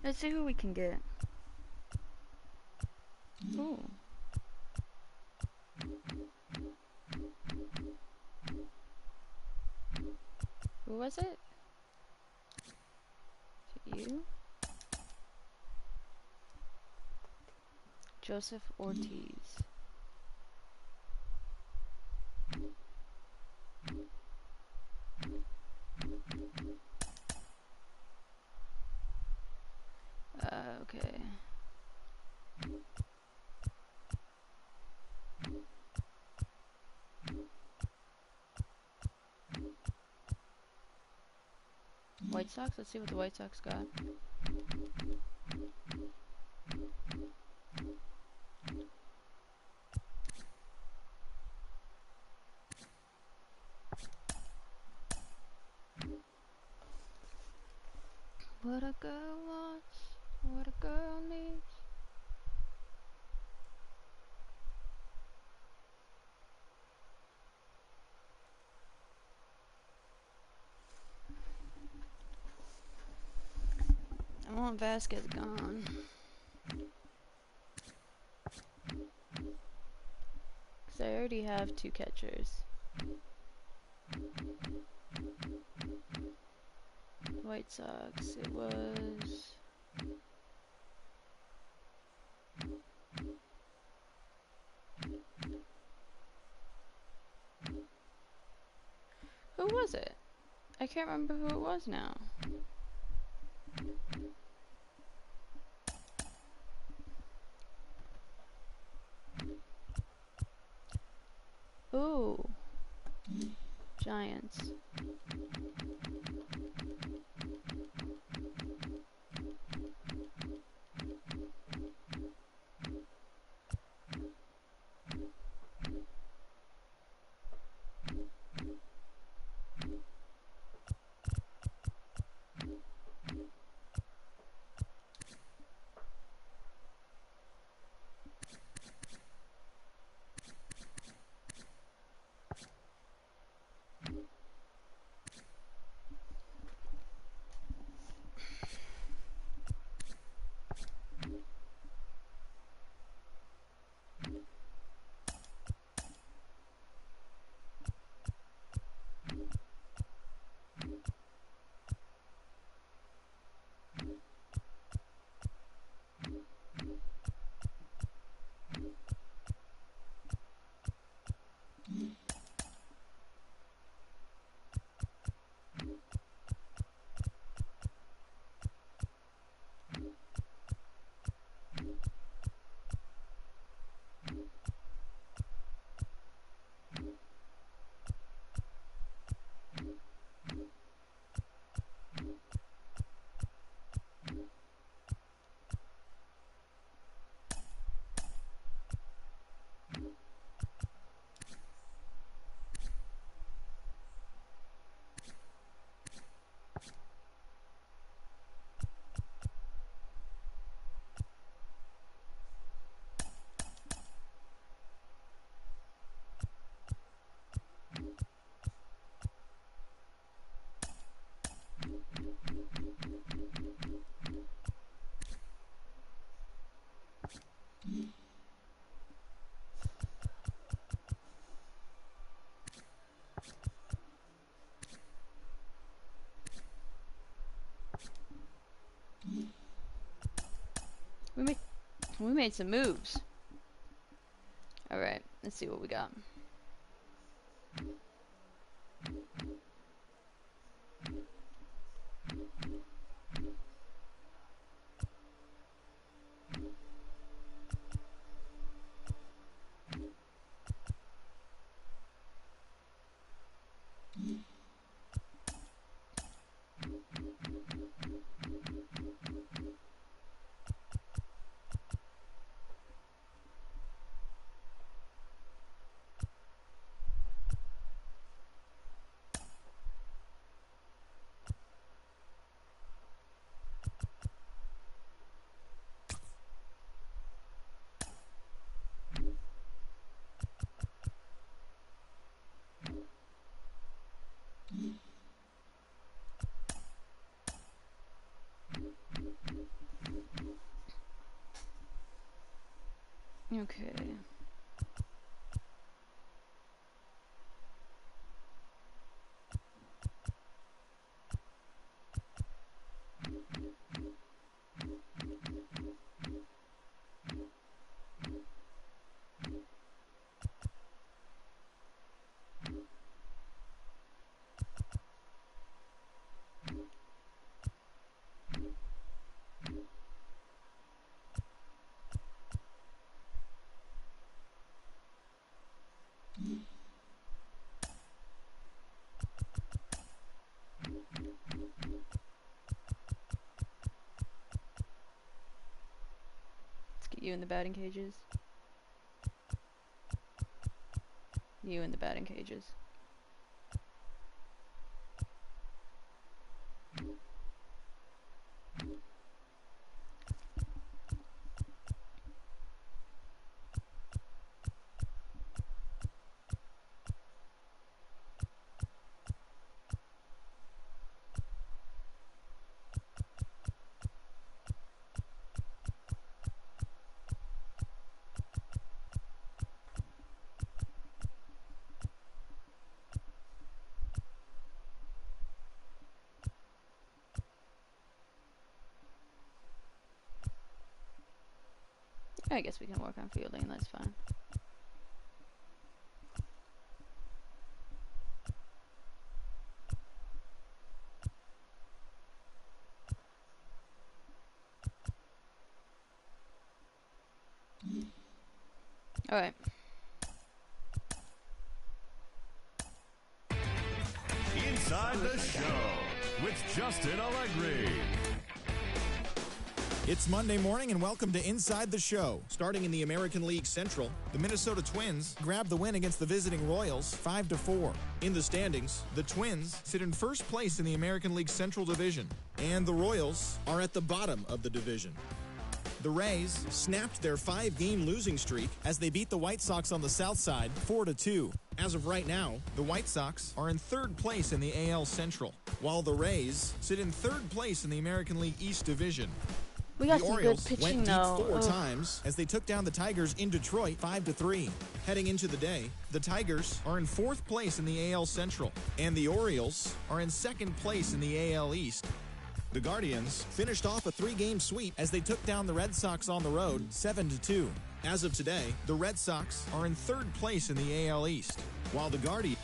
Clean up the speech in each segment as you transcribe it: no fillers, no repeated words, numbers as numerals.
Let's see who we can get. Ooh. Who was it? Is it you? Joseph Ortiz. Okay. White Sox? Let's see what the White Sox got. What a girl wants, what a girl needs. I want Vasquez gone. Because I already have 2 catchers. White Sox, it was... Who was it? I can't remember who it was now. Ooh. Giants. We made some moves. Alright, let's see what we got. Okay. Let's get you in the batting cages. You in the batting cages. I guess we can work on fielding, that's fine. Alright. Inside the Show with Justin Allegri. It's Monday morning and welcome to Inside the Show. Starting in the American League Central, the Minnesota Twins grabbed the win against the visiting Royals 5-4. In the standings, the Twins sit in first place in the American League Central Division, and the Royals are at the bottom of the division. The Rays snapped their 5-game losing streak as they beat the White Sox on the south side 4-2. As of right now, the White Sox are in third place in the AL Central, while the Rays sit in third place in the American League East Division. We got The some Orioles good pitching went deep though. four times as they took down the Tigers in Detroit 5-3. Heading into the day, the Tigers are in fourth place in the AL Central, and the Orioles are in second place in the AL East. The Guardians finished off a 3-game sweep as they took down the Red Sox on the road 7-2. As of today, the Red Sox are in third place in the AL East, while the Guardians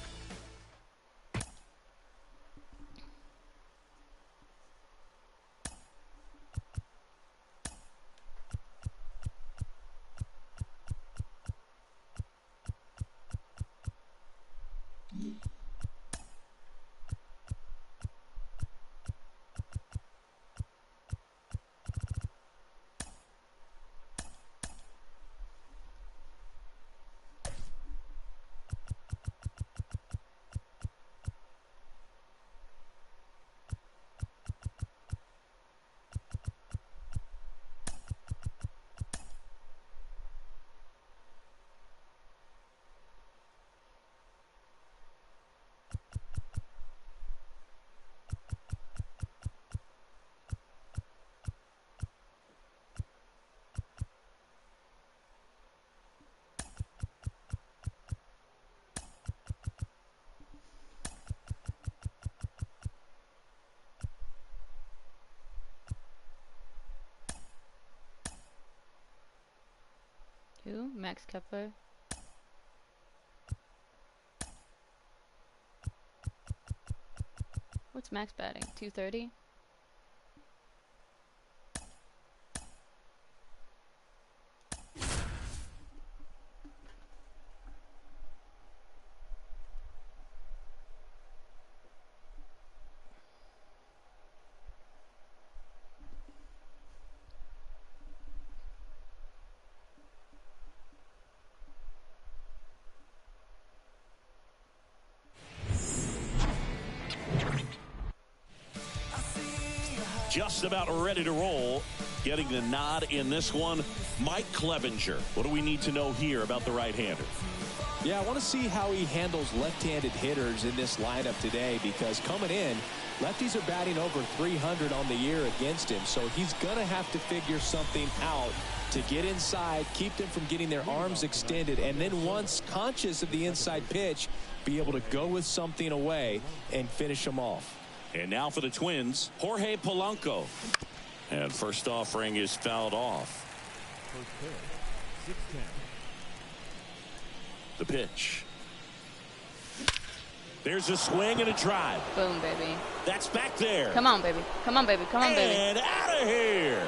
Who? Max Kepler? What's Max batting? 230? Just about ready to roll. Getting the nod in this one, Mike Clevenger. What do we need to know here about the right-hander? Yeah, I want to see how he handles left-handed hitters in this lineup today, because coming in, Lefties are batting over 300 on the year against him, so he's going to have to figure something out to get inside, keep them from getting their arms extended, and then once conscious of the inside pitch, be able to go with something away and finish them off. And now for the Twins, Jorge Polanco. And first offering is fouled off. The pitch. There's a swing and a drive. Boom, baby. That's back there. Come on, baby. Come on, baby. Come on, baby. And out of here.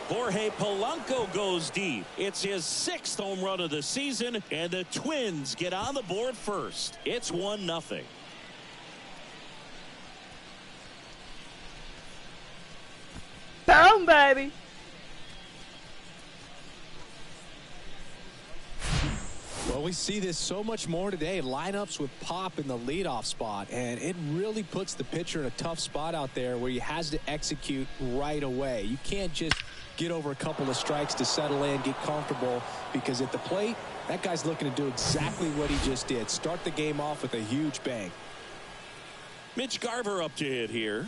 Jorge Polanco goes deep. It's his 6th home run of the season, and the Twins get on the board first. It's 1-0. Boom, baby. Well, we see this so much more today. Lineups with pop in the leadoff spot, and it really puts the pitcher in a tough spot out there where he has to execute right away. You can't just get over a couple of strikes to settle in, get comfortable, because at the plate, that guy's looking to do exactly what he just did. Start the game off with a huge bang. Mitch Garver up to hit here.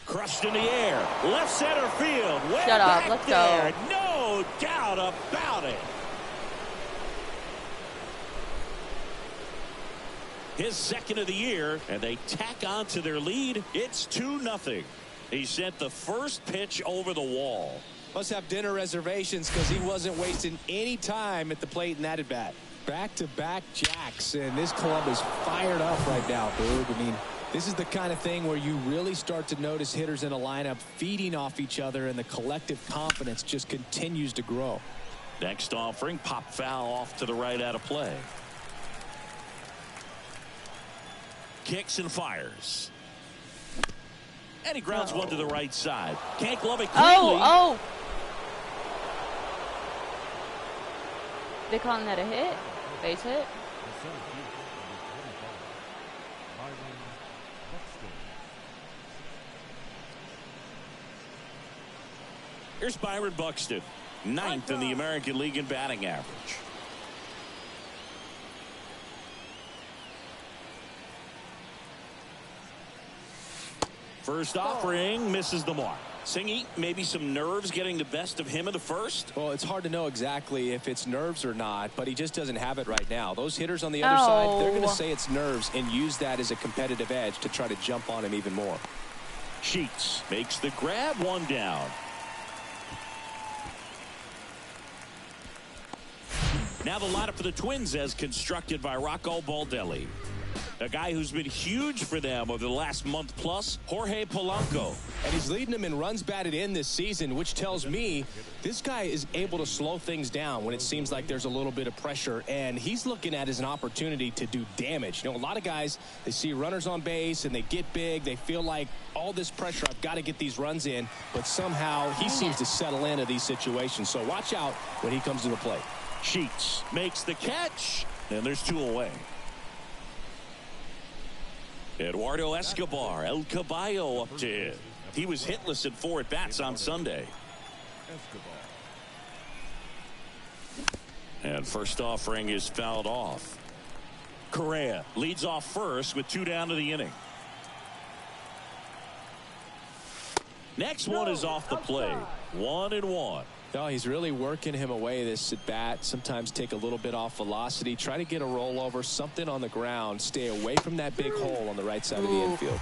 Crushed in the air. Left center field. Way Shut up. back Let's there. go. No doubt about it. His 2nd of the year, and they tack on to their lead. It's 2-0. He sent the first pitch over the wall. Must have dinner reservations because he wasn't wasting any time at the plate in that at bat. Back-to-back jacks, and this club is fired up right now, Boog. I mean, this is the kind of thing where you really start to notice hitters in a lineup feeding off each other, and the collective confidence just continues to grow. Next offering, pop foul off to the right out of play. Kicks and fires. And he grounds one to the right side. Can't glove it cleanly. Oh. They calling that a hit? Base hit? Here's Byron Buxton, 9th in the American League in batting average. First offering misses the mark. Sinky, maybe some nerves getting the best of him in the first. Well, it's hard to know exactly if it's nerves or not, but he just doesn't have it right now. Those hitters on the other side, they're going to say it's nerves and use that as a competitive edge to try to jump on him even more. Sheets makes the grab, 1 down. Now the lineup for the Twins as constructed by Rocco Baldelli. A guy who's been huge for them over the last month plus, Jorge Polanco. And he's leading them in runs batted in this season, which tells me this guy is able to slow things down when it seems like there's a little bit of pressure, and he's looking at it as an opportunity to do damage. You know, a lot of guys, they see runners on base and they get big. They feel like all this pressure, I've got to get these runs in, but somehow he seems to settle into these situations. So watch out when he comes to the plate. Sheets makes the catch, and there's 2 away. Eduardo Escobar, El Caballo up to hit. He was hitless at 4 at-bats on Sunday. And first offering is fouled off. Correa leads off first with 2 down to the inning. Next one is off the plate. 1-1. No, he's really working him away this at bat. Sometimes take a little bit off velocity. Try to get a rollover, something on the ground. Stay away from that big hole on the right side of the infield.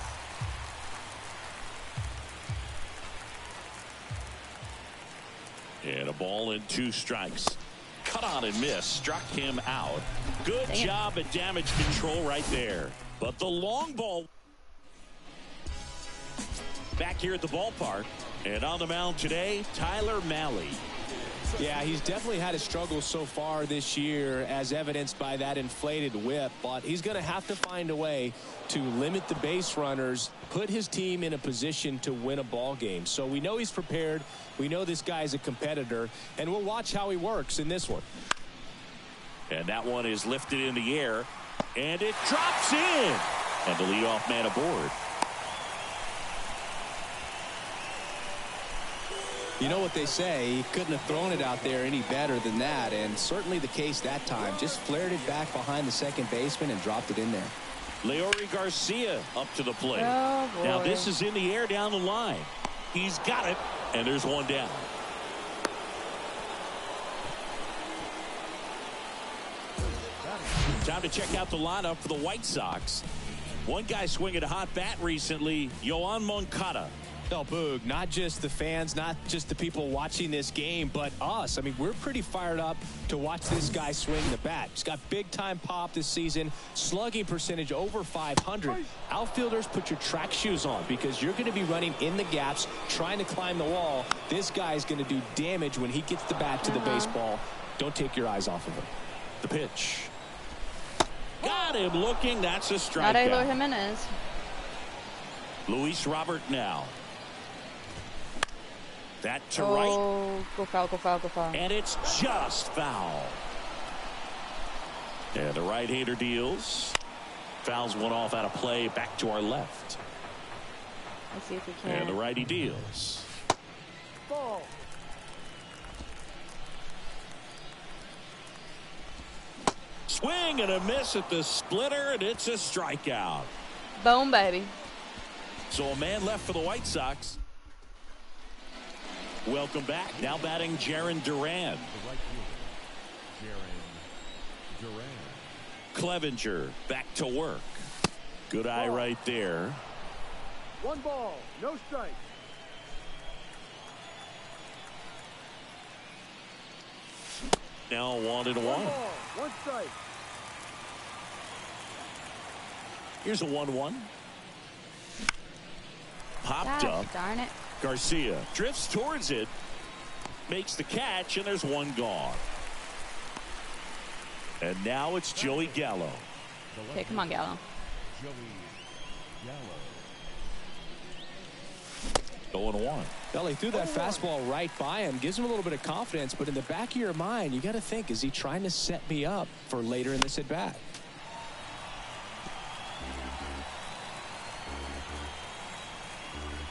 And a ball and 2 strikes. Cut on and miss. Struck him out. Good job at damage control right there. But the long ball back here at the ballpark. And on the mound today, Tyler Mahle. Yeah, he's definitely had a struggle so far this year, as evidenced by that inflated whip. But he's going to have to find a way to limit the base runners, put his team in a position to win a ball game. So we know he's prepared. We know this guy's a competitor, and we'll watch how he works in this one. And that one is lifted in the air, and it drops in. And the leadoff man aboard. You know what they say, he couldn't have thrown it out there any better than that, and certainly the case that time. Just flared it back behind the second baseman and dropped it in there. Leori Garcia up to the plate. Oh, boy. Now this is in the air down the line. He's got it, and there's one down. Time to check out the lineup for the White Sox. One guy swinging a hot bat recently, Yoan Moncada. No, Boog, not just the fans, not just the people watching this game, but us. I mean, we're pretty fired up to watch this guy swing the bat. He's got big-time pop this season, slugging percentage over 500. Outfielders, put your track shoes on because you're going to be running in the gaps, trying to climb the wall. This guy's going to do damage when he gets the bat to the baseball. Don't take your eyes off of him. The pitch. Got him looking. That's a strikeout. Not Eloy Jimenez. Luis Robert now. That to right. Oh, go foul, go foul, go foul. And it's just foul. Yeah, the right-hander deals. Fouls one off out of play. Back to our left. Let's see if we can. And the righty deals. Ball. Swing and a miss at the splitter, and it's a strikeout. Boom, baby. So a man left for the White Sox. Welcome back. Now batting Jarren Duran. Clevenger back to work. Good eye right there. 1 ball, no strike. Now 1-1. 1 ball, 1 strike. Here's a 1-1. Popped God, up. darn it. Garcia drifts towards it, makes the catch, and there's one gone. And now it's Joey Gallo. Okay, come on, Gallo. 0-1. Well, he threw that fastball right by him, gives him a little bit of confidence, but in the back of your mind, you got to think, is he trying to set me up for later in this at-bat?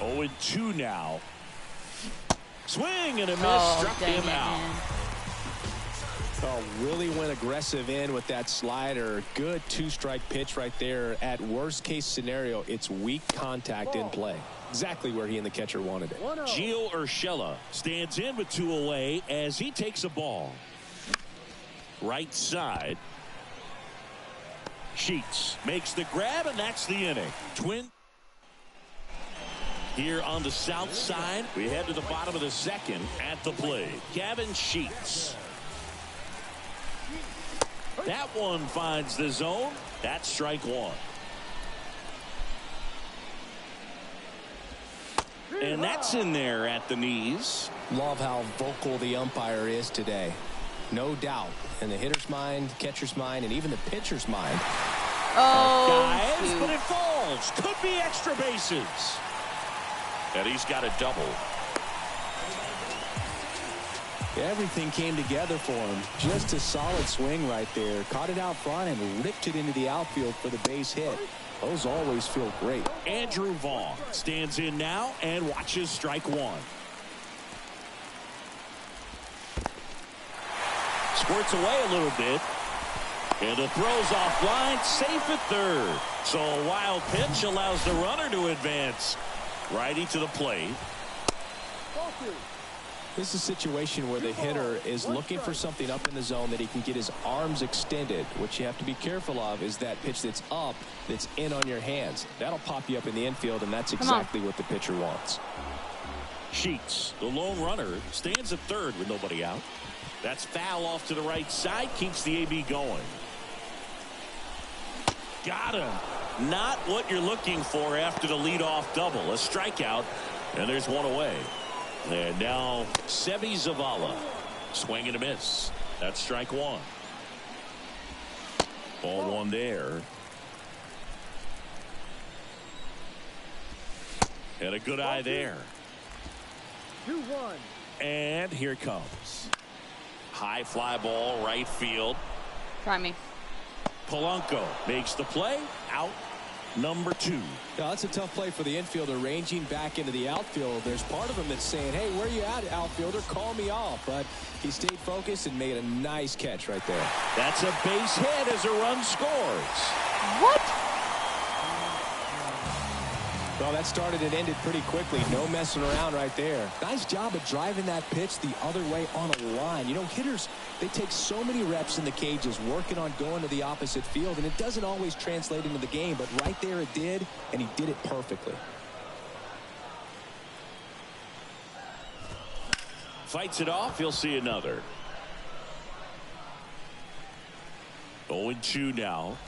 Oh, 0-2 now. Swing and a miss, struck dang him it, out. man. Oh, really went aggressive in with that slider. Good 2-strike pitch right there. At worst case scenario, it's weak contact in play. Exactly where he and the catcher wanted it. Gio Urshela stands in with 2 away as he takes a ball. Right side. Sheets makes the grab, and that's the inning. Twin. Here on the south side, we head to the bottom of the second. At the plate, Gavin Sheets. That one finds the zone. That's strike 1. And that's in there at the knees. Love how vocal the umpire is today. No doubt. In the hitter's mind, catcher's mind, and even the pitcher's mind. Oh, Guys, shoot. but it falls. Could be extra bases. And he's got a double. Everything came together for him. Just a solid swing right there. Caught it out front and ripped it into the outfield for the base hit. Those always feel great. Andrew Vaughn stands in now and watches strike 1. Squirts away a little bit. And the throw's offline, safe at third. So a wild pitch allows the runner to advance. Righty to the plate. This is a situation where the hitter is looking for something up in the zone that he can get his arms extended. What you have to be careful of is that pitch that's up, that's in on your hands. That'll pop you up in the infield, and that's exactly what the pitcher wants. Sheets, the lone runner, stands at third with nobody out. That's foul off to the right side, keeps the AB going. Got him. Not what you're looking for after the leadoff double. A strikeout, and there's one away. And now Sebi Zavala. Swing and a miss. That's strike 1. Ball 1 there. And a good eye there. 2-1. And here it comes. High fly ball, right field. Try me. Polanco makes the play. Out number 2. Yeah, that's a tough play for the infielder, ranging back into the outfield. There's part of him that's saying, hey, where you at, outfielder? Call me off. But he stayed focused and made a nice catch right there. That's a base hit as a run scores. What? Well, that started and ended pretty quickly. No messing around right there. Nice job of driving that pitch the other way on a line. You know, hitters, they take so many reps in the cages working on going to the opposite field, and it doesn't always translate into the game, but right there it did, and he did it perfectly. Fights it off. He'll see another. 0-2 now.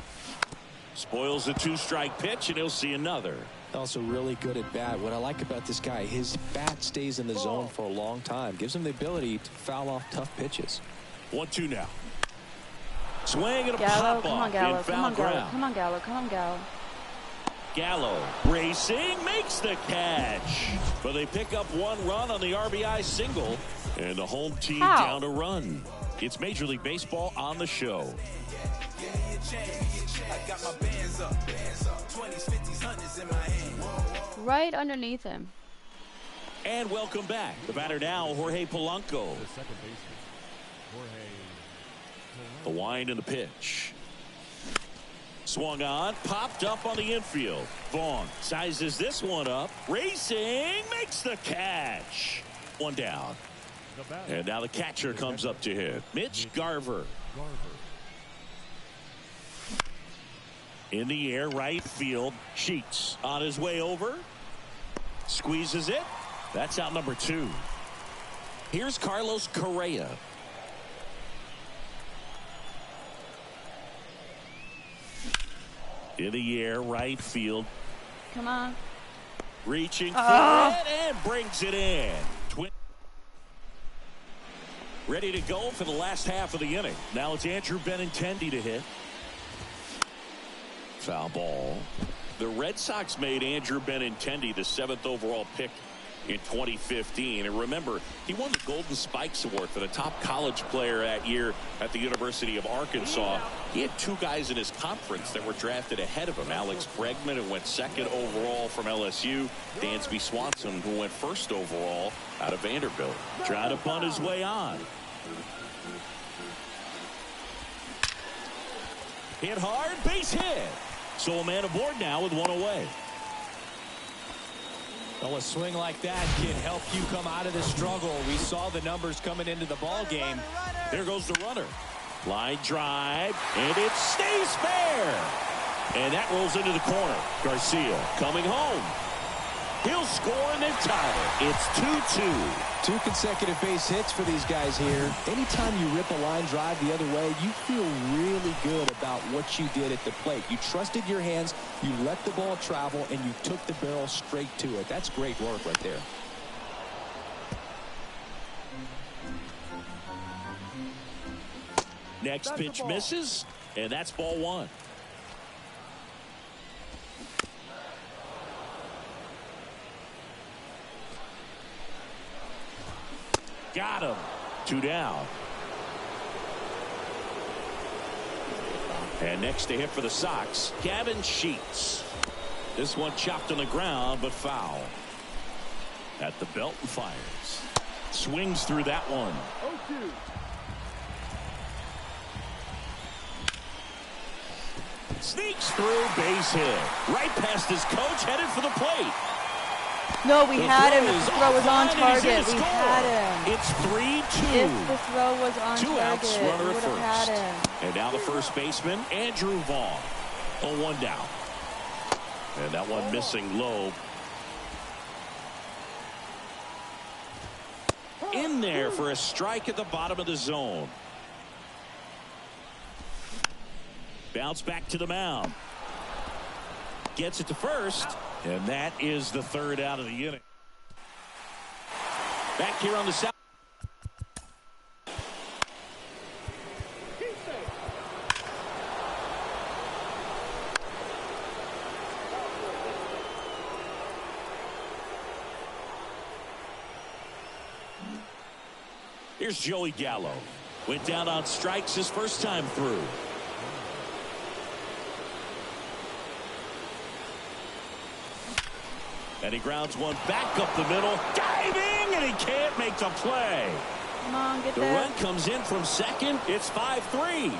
Spoils the 2-strike pitch, and he'll see another. Also really good at bat. What I like about this guy, his bat stays in the zone for a long time. Gives him the ability to foul off tough pitches. 1-2 now. Swing and a Gallo, pop come on, off Gallo. in Come foul on, Gallo. ground. Come on, Gallo. Come on, Gallo. Gallo racing, makes the catch. But they pick up 1 run on the RBI single, and the home team down a run. It's Major League Baseball on the show. Right underneath him. And welcome back. The batter now, Jorge Polanco. The wind and the pitch. Swung on, popped up on the infield. Vaughn sizes this one up. Racing, makes the catch. 1 down. And now the catcher comes up to hit. Mitch Garver. In the air, right field. Sheets on his way over. Squeezes it. That's out number 2. Here's Carlos Correa. In the air, right field. Come on. Reaching for it and brings it in. Ready to go for the last half of the inning. Now it's Andrew Benintendi to hit. Foul ball. The Red Sox made Andrew Benintendi the 7th overall pick in 2015. And remember, he won the Golden Spikes Award for the top college player that year at the University of Arkansas. He had 2 guys in his conference that were drafted ahead of him. Alex Bregman, who went 2nd overall from LSU. Dansby Swanson, who went 1st overall out of Vanderbilt. Trying to bunt his way on. Hit hard, base hit. So a man aboard now with 1 away. Well, a swing like that can help you come out of the struggle. We saw the numbers coming into the ball game. There goes the runner. Line drive, and it stays fair. And that rolls into the corner. Garcia coming home. He'll score and then tie it. It's 2-2. 2 consecutive base hits for these guys here. Anytime you rip a line drive the other way, you feel really good about what you did at the plate. You trusted your hands, you let the ball travel, and you took the barrel straight to it. That's great work right there. Next pitch misses, and that's ball 1. Got him. 2 down. And next to hit for the Sox, Gavin Sheets. This one chopped on the ground, but foul. At the belt and fires. Swings through that one. 0-2. Sneaks through, base hit. Right past his coach, headed for the plate. No, we had him. If the throw was on offline, and he's in target, to we score. had him. It's 3-2. If the throw was on 2 outs, target, runner we at would have had first. him. And now the first baseman, Andrew Vaughn. 0-1 down. And that one missing low. In there for a strike at the bottom of the zone. Bounce back to the mound. Gets it to first. And that is the 3rd out of the inning. Back here on the south. Here's Joey Gallo. Went down on strikes his first time through. And he grounds one back up the middle. Diving, and he can't make the play. Come on, get The there. run comes in from second. It's 5-3.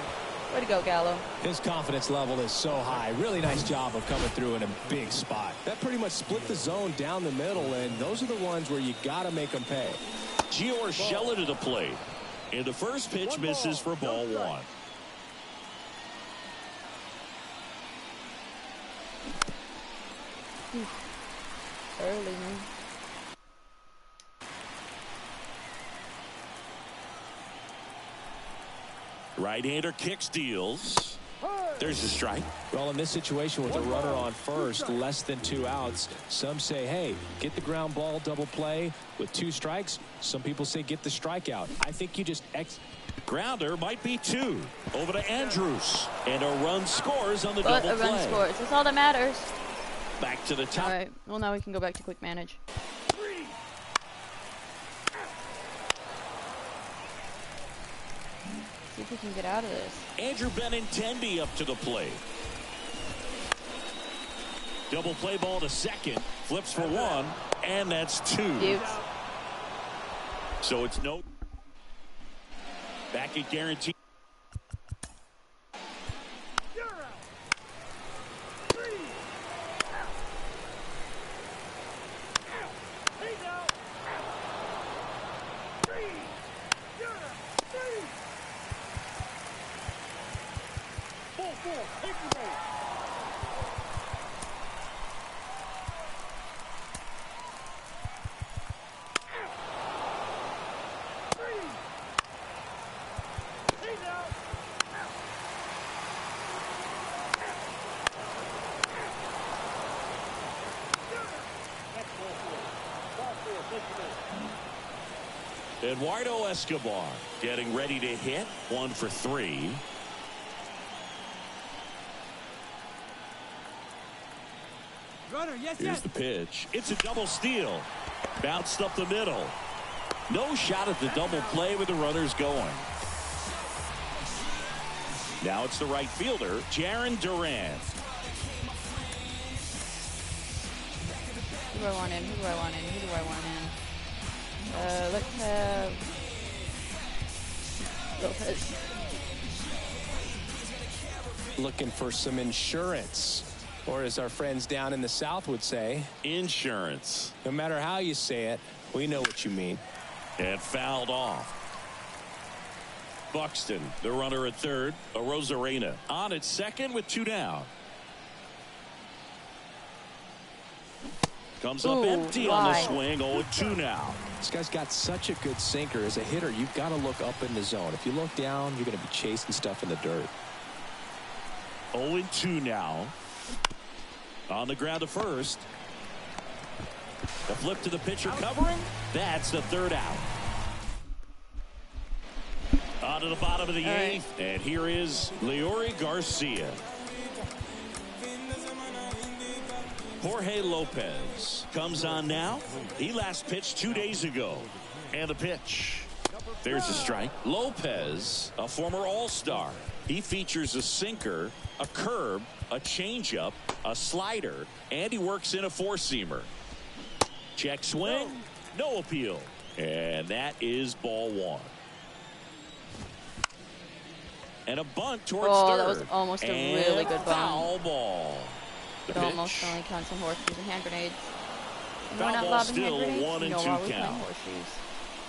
Way to go, Gallo. His confidence level is so high. Really nice job of coming through in a big spot. That pretty much split the zone down the middle, and those are the ones where you got to make them pay. Gio Urshela to the plate. And the first pitch misses for ball 1. Early, man. Right-hander kicks, deals. There's a strike. Well, in this situation with a runner on first, less than 2 outs, some say, hey, get the ground ball, double play with 2 strikes. Some people say get the strikeout. I think you just Grounder might be 2. Over to Andrews. And a run scores on the double play. But a run scores. That's all that matters. Back to the top. All right. Well, now we can go back to quick manage. See if we can get out of this. Andrew Benintendi up to the plate. Double play ball to second. Flips for 1. And that's 2. Dukes. So it's no. Back at guarantee. Eduardo Escobar getting ready to hit. 1 for 3. Runner, yes, Here's the pitch. It's a double steal. Bounced up the middle. No shot at the double play with the runners going. Now it's the right fielder, Jarren Duran. Who do I want in? Who do I want in? Who do I want in? Let's have Lopez. looking for some insurance, or as our friends down in the South would say, insurance. No matter how you say it, we know what you mean. And fouled off. Buxton, the runner at third. Arozarena on at second with 2 down. Comes up empty on the swing. 0-2 now. This guy's got such a good sinker. As a hitter, you've got to look up in the zone. If you look down, you're going to be chasing stuff in the dirt. 0-2 now. On the ground to first. The flip to the pitcher covering. That's the 3rd out. On to the bottom of the 8th. And here is Leury Garcia. Jorge Lopez comes on now. He last pitched 2 days ago. And the pitch. There's a strike. Lopez, a former All-Star. He features a sinker, a curve, a changeup, a slider, and he works in a 4-seamer. Check swing. No appeal. And that is ball 1. And a bunt towards third. That was almost a really good bunt. Foul ball. It almost only counts some horseshoes and hand grenades. And we're Foul not ball lobbing still, hand grenades. 1 and No, 2 while we're count. playing horseshoes.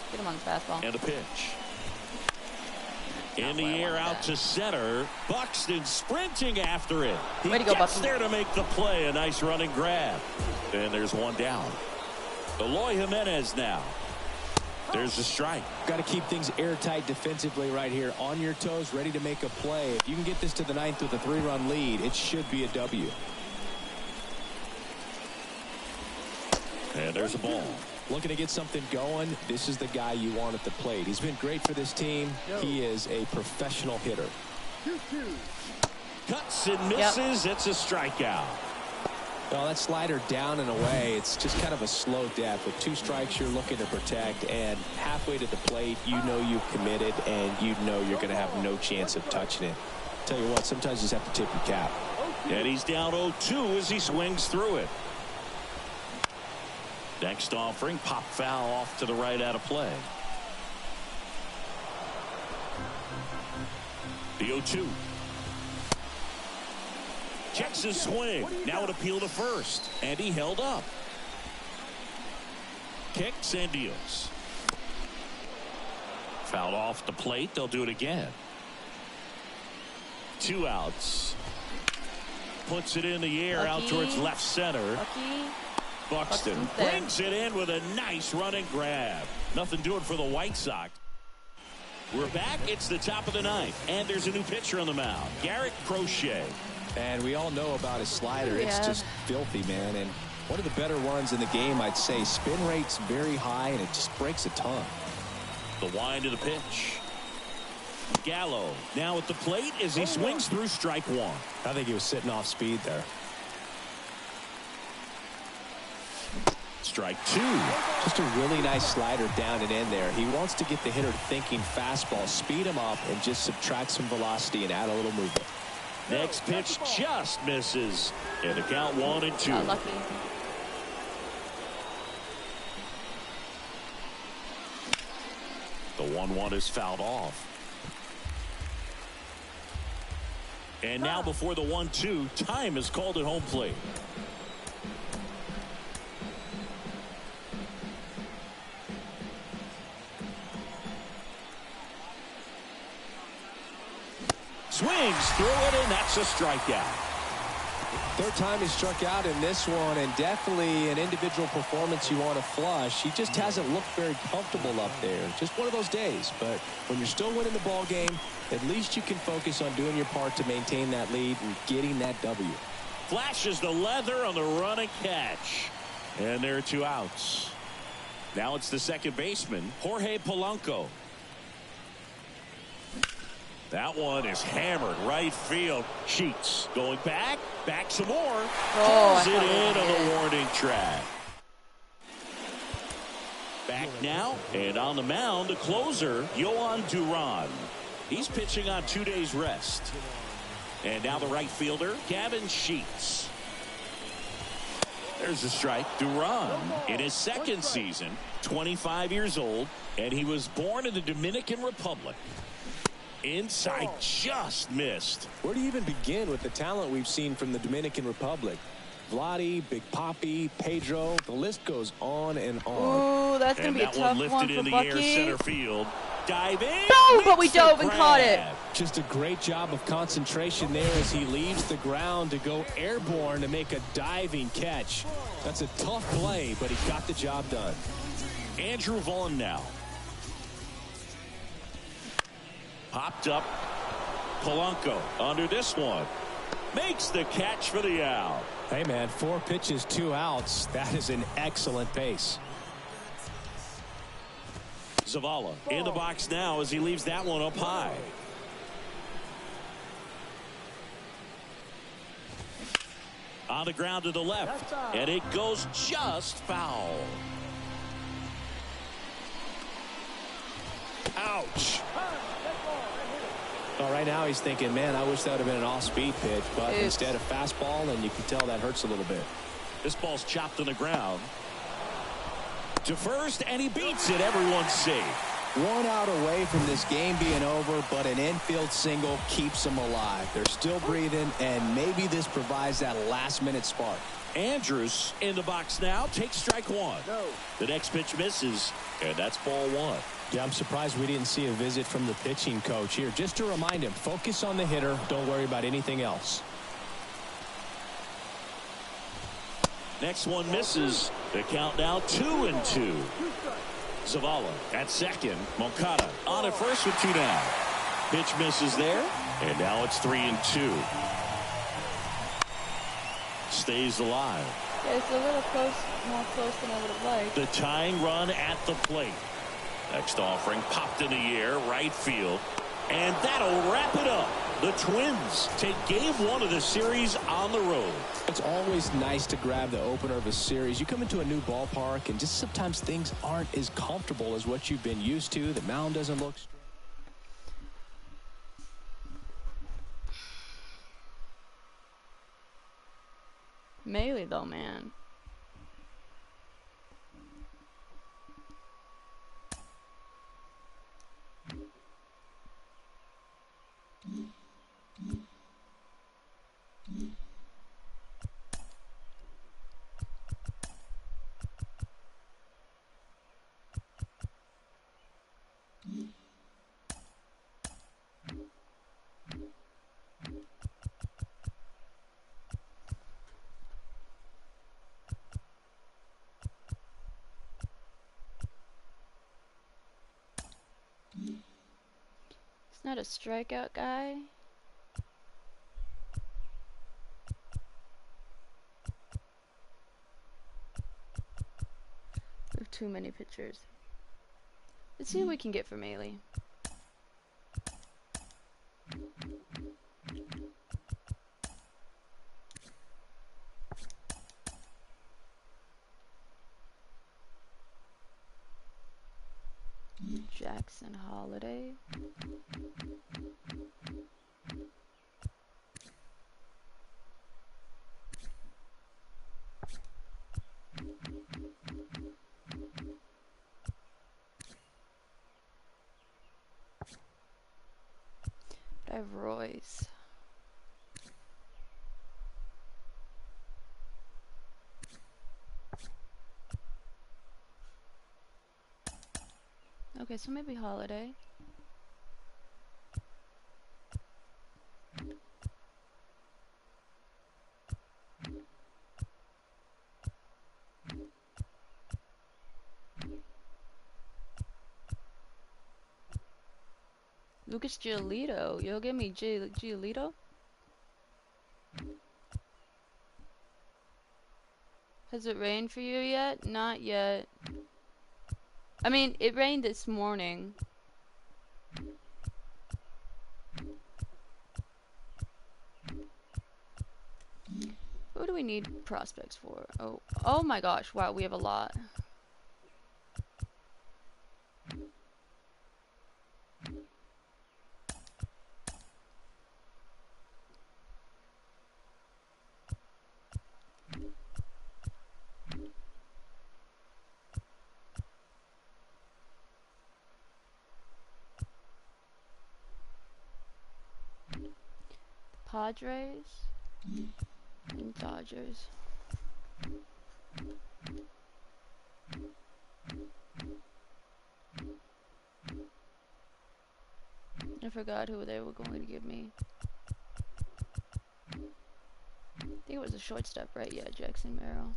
Get him on the fastball. And a pitch. In the air out to center. Buxton sprinting after it. He Way to go, gets Buxton. there to make the play. A nice running grab. And there's 1 down. Eloy Jimenez now. There's a strike. Got to keep things airtight defensively right here. On your toes, ready to make a play. If you can get this to the 9th with a 3-run lead, it should be a W. And there's a ball. Looking to get something going, this is the guy you want at the plate. He's been great for this team. He is a professional hitter. Cuts and misses. It's a strikeout. Well, that slider down and away, it's just kind of a slow death. With 2 strikes, you're looking to protect, and halfway to the plate, you know you've committed, and you know you're going to have no chance of touching it. Tell you what, sometimes you just have to tip your cap. And he's down 0-2 as he swings through it. Next offering, pop foul off to the right out of play. The 0-2. Checks his swing. Now an appeal to first. And he held up. Kicks and deals. Fouled off the plate. They'll do it again. 2 outs. Puts it in the air out towards left center. Buxton brings it in with a nice running grab. Nothing doing for the White Sox. We're back. It's the top of the 9th. And there's a new pitcher on the mound. Garrett Crochet. And we all know about his slider. It's just filthy, man. And one of the better ones in the game, I'd say. Spin rate's very high, and it just breaks a ton. The wind of the pitch. Gallo now at the plate as he swings through strike 1. I think he was sitting off speed there. Strike 2. Just a really nice slider down and in there. He wants to get the hitter thinking fastball, speed him up, and just subtract some velocity and add a little movement. Next pitch just misses. And the count 1-2. Oh, lucky. The 1-1 is fouled off. And now before the 1-2, time is called at home plate. Swings through it, and that's a strikeout. Third time he struck out in this one, and definitely an individual performance you want to flush. He just hasn't looked very comfortable up there. Just one of those days. But when you're still winning the ball game, at least you can focus on doing your part to maintain that lead and getting that W. Flashes the leather on the run and catch. And there are 2 outs. Now it's the second baseman, Jorge Polanco. That one is hammered right field. Sheets going back some more. Pulls it in on the warning track. Back now, and on the mound, the closer, Yohan Duran. He's pitching on 2 days rest. And now the right fielder, Gavin Sheets. There's a strike. Duran in his second season, 25 years old, and he was born in the Dominican Republic. Inside just missed. Where do you even begin with the talent we've seen from the Dominican Republic? Vladdy, Big Papi, Pedro, the list goes on and on. Ooh, that's going to be a tough one one lifted for in the Bucky. air center field. Dive in. No, but we dove and caught it. Just a great job of concentration there as he leaves the ground to go airborne to make a diving catch. That's a tough play, but he got the job done. Andrew Vaughn now. Popped up. Polanco under this one. Makes the catch for the out. Hey, man, 4 pitches, 2 outs. That is an excellent pace. Zavala in the box now as he leaves that one up high. On the ground to the left. And it goes just foul. Ouch. Well, right now he's thinking, man, I wish that would have been an off-speed pitch, but instead a fastball, and you can tell that hurts a little bit. This ball's chopped on the ground. To first, and he beats it. Everyone's safe. 1 out away from this game being over, but an infield single keeps them alive. They're still breathing, and maybe this provides that last-minute spark. Andrews in the box now. Takes strike 1. The next pitch misses, and that's ball 1. Yeah, I'm surprised we didn't see a visit from the pitching coach here. Just to remind him, focus on the hitter. Don't worry about anything else. Next one misses. The count now 2-2. Zavala at second. Moncada on at first with 2 down. Pitch misses there, and now it's 3-2. Stays alive. Yeah, it's a little close, more close than I would have liked. The tying run at the plate. Next offering popped in the air, right field, and that'll wrap it up. The Twins take game 1 of the series on the road. It's always nice to grab the opener of a series. You come into a new ballpark, and just sometimes things aren't as comfortable as what you've been used to. The mound doesn't look straight. Melee, though, man. Not a strikeout guy. We have too many pitchers. Let's see what we can get from Ailey. Jackson Holiday. I have Royce. Okay, so maybe Holiday. Lucas Giolito. You'll give me Giolito? Has it rained for you yet? Not yet. I mean, it rained this morning. Who do we need prospects for? Oh my gosh, wow, we have a lot. Padres and Dodgers. I forgot who they were going to give me. I think it was a shortstop, right? Yeah, Jackson Merrill.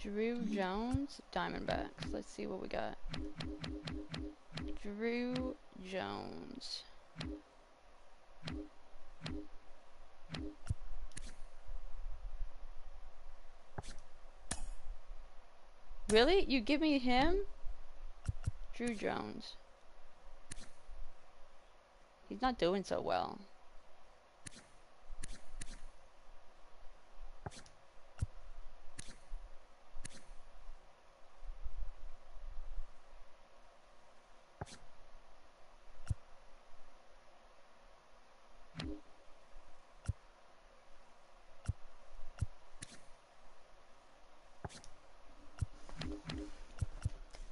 Drew Jones, Diamondbacks. Let's see what we got. Drew Jones. Really? You give me him? Drew Jones. He's not doing so well.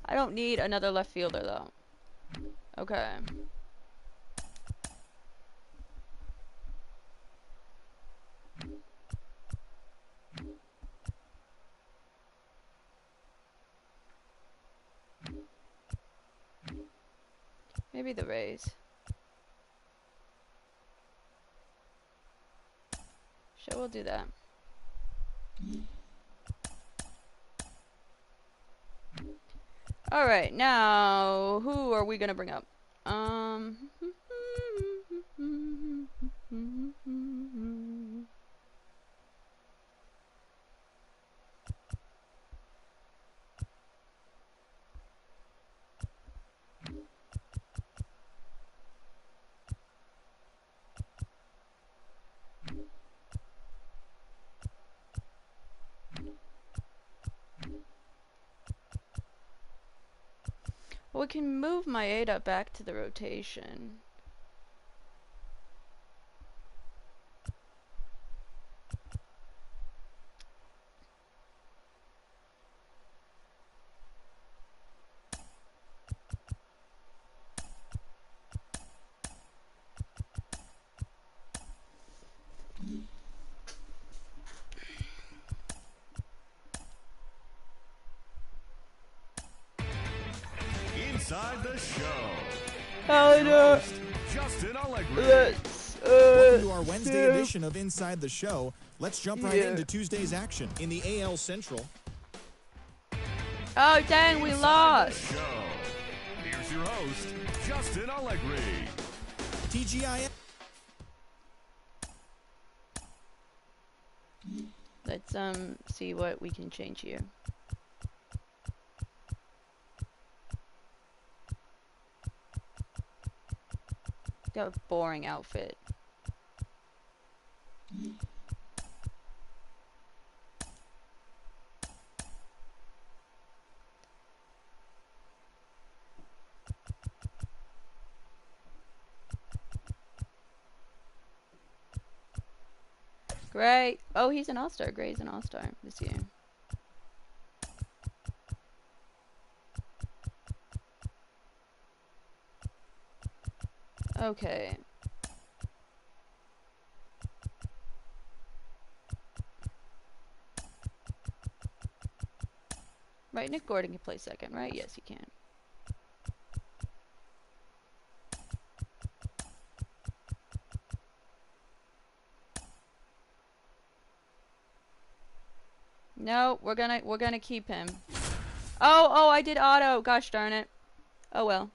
I don't need another left fielder though. Okay. Maybe the Rays. Sure, we'll do that. Alright, now, who are we gonna bring up? We can move Maeda back to the rotation. Inside the show. Oh no. Host, Justin Allegri. Welcome to our Wednesday edition of Inside the Show. Let's jump right into Tuesday's action. In the AL Central. Oh dang, we lost. Show. Here's your host, Justin Allegri. TGIF. Let's see what we can change here. Got a boring outfit. Gray. Oh, he's an all-star. Gray's an all-star this year. Okay. Right, Nick Gordon can play second, right? Yes, he can. No, we're gonna keep him. Oh, I did auto. Gosh darn it. Oh well.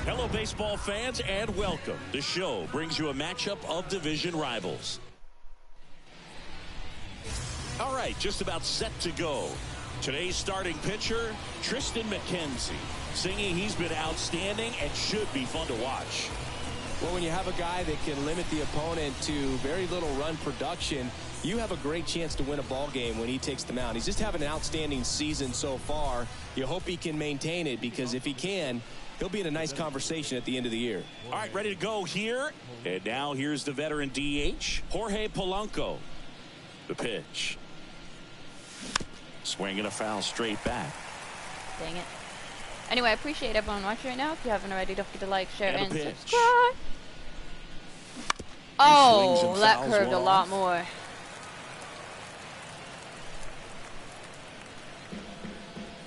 Hello, baseball fans, and welcome. The show brings you a matchup of division rivals. All right, just about set to go. Today's starting pitcher, Tristan McKenzie. Sinky, he's been outstanding and should be fun to watch. Well, when you have a guy that can limit the opponent to very little run production, you have a great chance to win a ball game when he takes the mound. He's just having an outstanding season so far. You hope he can maintain it, because if he can, he'll be in a nice conversation at the end of the year. All right, ready to go here. And now here's the veteran DH, Jorge Polanco. The pitch. Swinging a foul straight back. Dang it. Anyway, I appreciate everyone watching right now. If you haven't already, don't forget to like, share, and pitch. subscribe. Oh, that curved a lot more.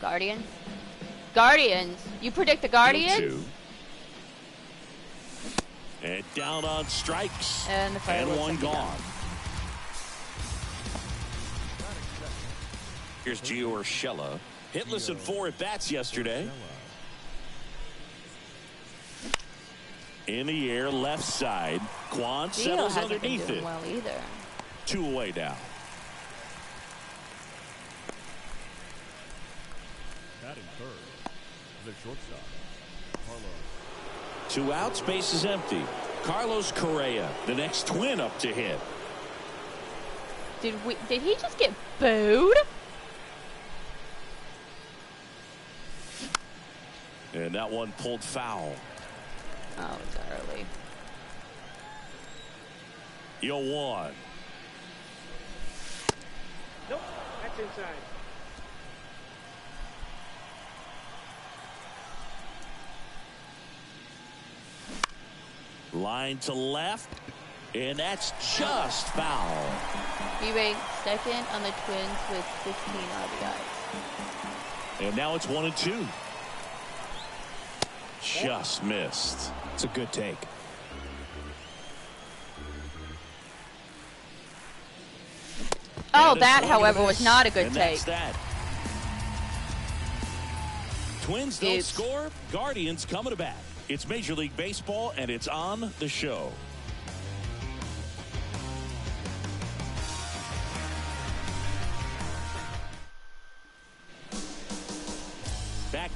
Guardians? Guardians? You predict the Guardians? And down on strikes. And the fire one gone. Here's Gio Urshela. Hitless in 4 at-bats yesterday. In the air, left side. Quan settles underneath it. Well either. 2 away now. Batting third, the shortstop, Carlos. 2 outs, base is empty. Carlos Correa, the next Twin up to hit. Did he just get booed? And that one pulled foul. Oh, it's early. 0-1. Nope, that's inside. Line to left, and that's just foul. He ranked second on the Twins with 15 RBIs. And now it's 1-2. Just missed. It's a good take. Oh, that, however, was not a good take. That's that. Twins don't score. Guardians coming to bat. It's Major League Baseball, and it's on the show.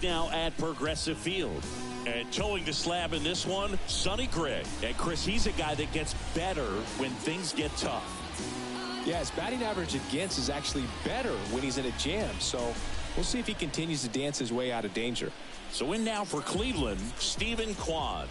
now at Progressive Field. And towing the slab in this one, Sonny Gray. And Chris, he's a guy that gets better when things get tough. Yeah, his batting average against is actually better when he's in a jam. So we'll see if he continues to dance his way out of danger. So in now for Cleveland, Stephen Kwan.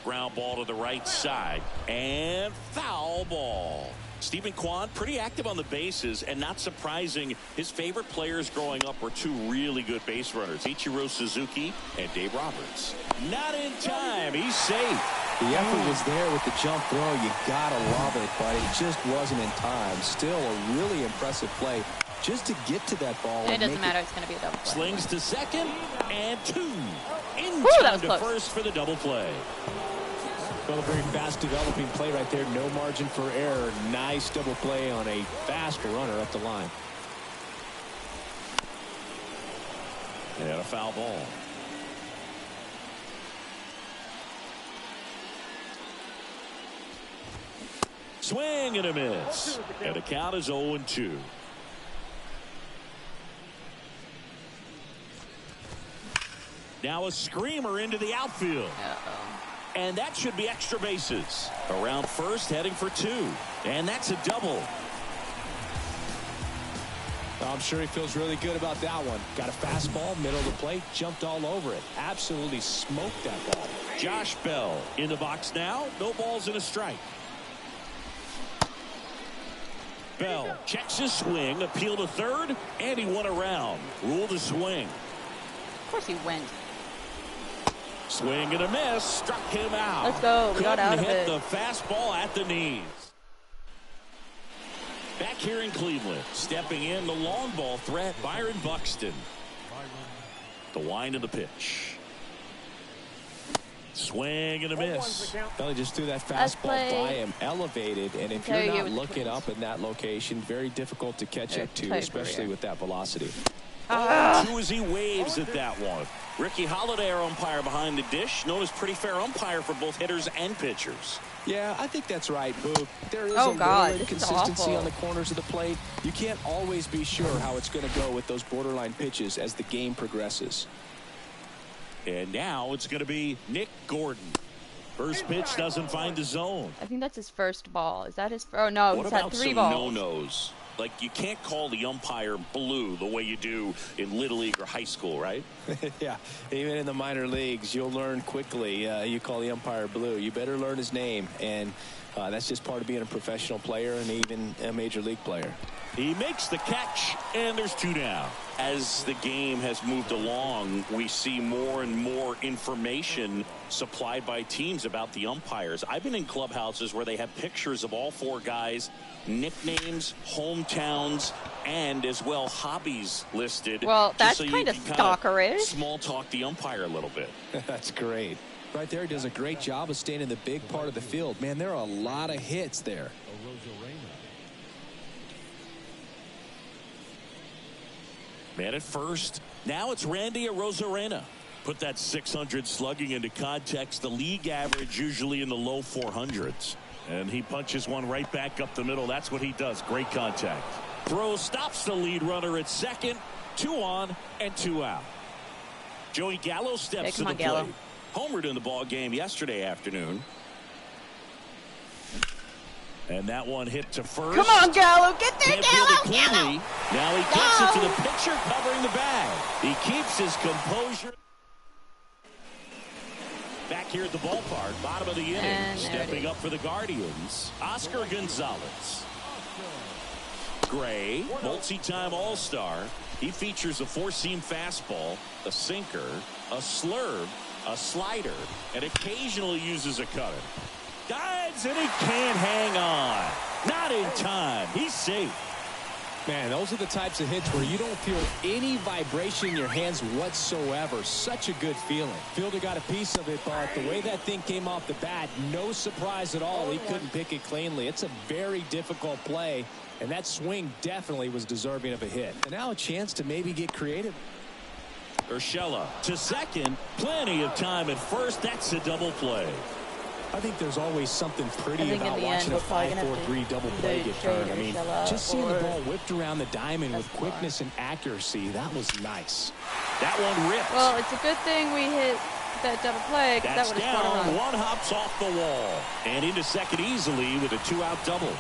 Ground ball to the right side. And foul ball. Stephen Kwan, pretty active on the bases, and not surprising, his favorite players growing up were two really good base runners, Ichiro Suzuki and Dave Roberts. Not in time. He's safe. The effort was there with the jump throw. You gotta love it, but it just wasn't in time. Still a really impressive play just to get to that ball. And it doesn't matter. It's going to be a double play. Slings to second and two. In Woo, time to close. first for the double play. Well, a very fast developing play right there. No margin for error. Nice double play on a fast runner up the line. And a foul ball. Swing and a miss. And the count is 0-2. Now a screamer into the outfield. And that should be extra bases. Around first, heading for two. And that's a double. I'm sure he feels really good about that one. Got a fastball, middle of the plate, jumped all over it. Absolutely smoked that ball. Josh Bell in the box now. No balls and a strike. Bell checks his swing, appeal to third, and he won around. Rule to swing. Of course he went. Swing and a miss. Struck him out. Let's go. We got out of hit it. the fastball at the knees. Back here in Cleveland, stepping in the long ball threat, Byron Buxton. The wind of the pitch. Swing and a miss. Well, he just threw that fastball by him, elevated, and if you're not looking up in that location, very difficult to catch up to, especially with that velocity. Two as he waves at that one. Ricky Holiday, our umpire behind the dish, known as pretty fair umpire for both hitters and pitchers. Yeah, I think that's right, Boog. There is a God, little inconsistency on the corners of the plate. You can't always be sure how it's going to go with those borderline pitches as the game progresses. And now it's going to be Nick Gordon. First pitch doesn't find the zone. I think that's his first ball. Is that his? Oh no, What he's about had 3 some balls. no-nos? Like, you can't call the umpire blue the way you do in Little League or high school, right? Yeah, even in the minor leagues, you'll learn quickly. You call the umpire blue. You better learn his name, and that's just part of being a professional player and even a major league player. He makes the catch, and there's 2 down. As the game has moved along, we see more and more information supplied by teams about the umpires. I've been in clubhouses where they have pictures of all 4 guys, nicknames, hometowns, and as well hobbies listed. Well, that's so kind of stalkerish. Small talk the umpire a little bit. That's great. Right there, he does a great job of staying in the big part of the field. Man, there are a lot of hits there. Man at first. Now it's Randy Arozarena. Put that 600 slugging into context. The league average usually in the low 400s. And he punches one right back up the middle. That's what he does. Great contact. Throw stops the lead runner at second. 2 on and 2 out. Joey Gallo steps to the plate. Homered in the ball game yesterday afternoon. And that one hit to first. Come on, Gallo. Get there, Can't field it Gallo. cleanly. Now he gets it to the pitcher covering the bag. He keeps his composure. Back here at the ballpark, bottom of the inning. And stepping up for the Guardians, Oscar Gonzalez. Gray, multi-time All-Star. He features a 4-seam fastball, a sinker, a slurve, a slider, and occasionally uses a cutter. Dives, and he can't hang on. Not in time. He's safe. Man, those are the types of hits where you don't feel any vibration in your hands whatsoever. Such a good feeling. Fielder got a piece of it, but the way that thing came off the bat, no surprise at all. He couldn't pick it cleanly. It's a very difficult play, and that swing definitely was deserving of a hit. And now a chance to maybe get creative. Urshela to second. Plenty of time at first. That's a double play. I think there's always something pretty about watching a 5-4-3 double play get turned. I mean, just seeing the ball whipped around the diamond with quickness and accuracy, that was nice. That one ripped. Well, it's a good thing we hit that double play, because that would have scored a run. One hops off the wall and into second easily with a 2-out double.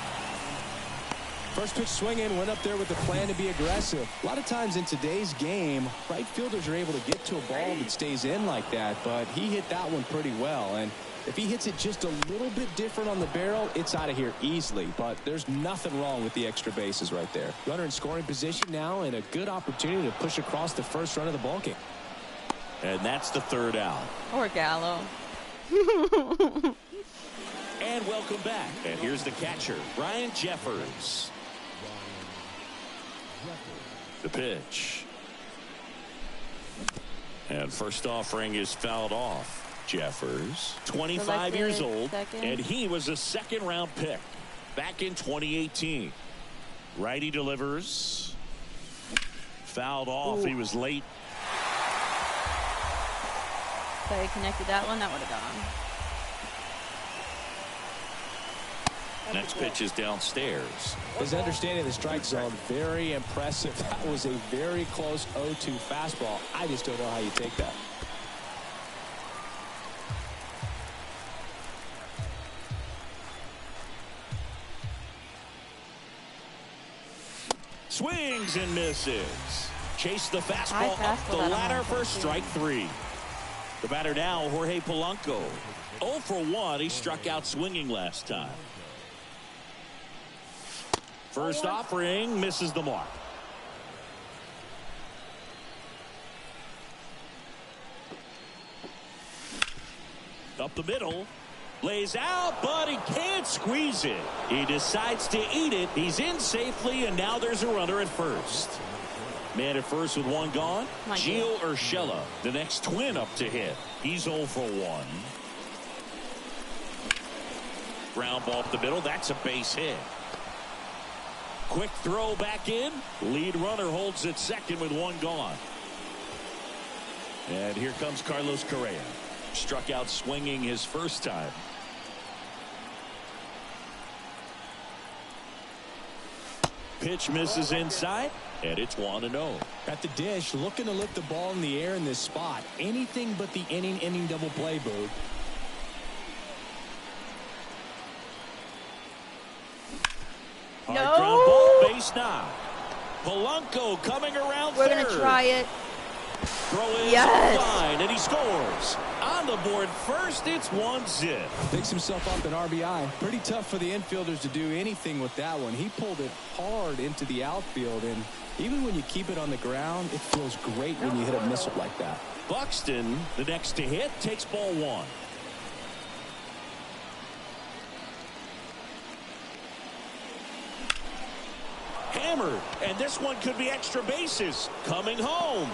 First pitch swinging, went up there with the plan to be aggressive. A lot of times in today's game, right fielders are able to get to a ball that stays in like that, but he hit that one pretty well. And if he hits it just a little bit different on the barrel, it's out of here easily. But there's nothing wrong with the extra bases right there. Runner in scoring position now, and a good opportunity to push across the first run of the ballgame. And that's the 3rd out. Or Gallo. And welcome back. And here's the catcher, Brian Jeffers. The pitch. And first offering is fouled off. Jeffers, 25 years old, and he was a 2nd-round pick back in 2018. Righty delivers. Fouled off. Ooh. He was late. If he connected that one, that would have gone. Next pitch is downstairs. His understanding of the strike zone, very impressive. That was a very close 0-2 fastball. I just don't know how you take that. Swings and misses. Chase the fastball up the ladder for strike 3. The batter now, Jorge Polanco. 0 for 1. He struck out swinging last time. First offering misses the mark. Up the middle. Lays out, but he can't squeeze it. He decides to eat it. He's in safely, and now there's a runner at first. Man at first with 1 gone. Gio Urshela, the next twin up to hit. He's 0 for 1. Ground ball up the middle. That's a base hit. Quick throw back in. Lead runner holds at second with 1 gone. And here comes Carlos Correa. Struck out swinging his first time. Pitch misses inside, and it's 1-0. At the dish, looking to lift the ball in the air in this spot. Anything but the inning double play, Boog. Hard ground ball, base knock. Polanco coming around We're third. going to try it. Throw is line, and he scores. On the board first, it's 1-0. Picks himself up an RBI. Pretty tough for the infielders to do anything with that one. He pulled it hard into the outfield, and even when you keep it on the ground, it feels great when you hit a missile like that. Buxton, the next to hit, takes ball 1. Hammered, and this one could be extra bases. Coming home.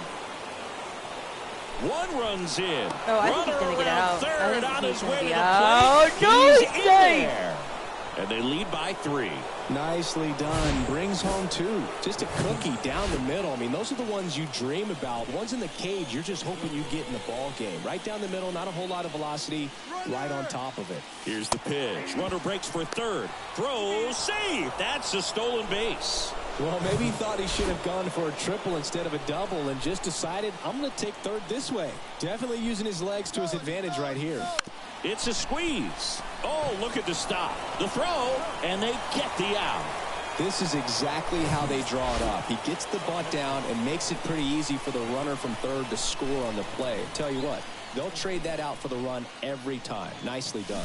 1 runs in. Oh, I think he's going to get out. Third on his way to the plate. No, he's in there. And they lead by 3. Nicely done. Brings home 2. Just a cookie down the middle. I mean, those are the ones you dream about. Ones in the cage, you're just hoping you get in the ball game. Right down the middle, not a whole lot of velocity. Right on top of it. Here's the pitch. Runner breaks for third. Throws, save. That's a stolen base. Well, maybe he thought he should have gone for a triple instead of a double and just decided, I'm going to take third this way. Definitely using his legs to his advantage right here. It's a squeeze. Oh, look at the stop. The throw, and they get the out. This is exactly how they draw it up. He gets the bunt down and makes it pretty easy for the runner from third to score on the play. Tell you what, they'll trade that out for the run every time. Nicely done.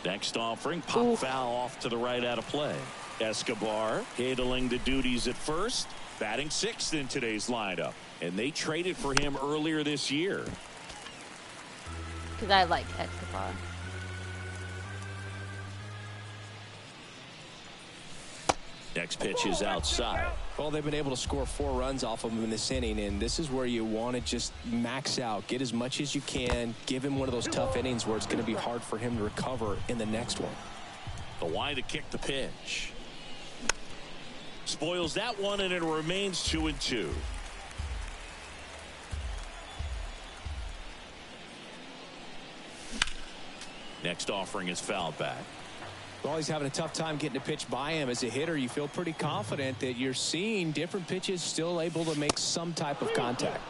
Next offering, pop foul off to the right out of play. Escobar handling the duties at first, batting 6th in today's lineup, and they traded for him earlier this year. Because I like Escobar. Next pitch is outside. Well, they've been able to score 4 runs off of him in this inning, and this is where you want to just max out, get as much as you can, give him one of those tough innings where it's going to be hard for him to recover in the next one. The wide to kick the pitch. Spoils that one, and it remains 2-2. Next offering is fouled back. Well, he's having a tough time getting a pitch by him. As a hitter, you feel pretty confident that you're seeing different pitches still able to make some type of contact.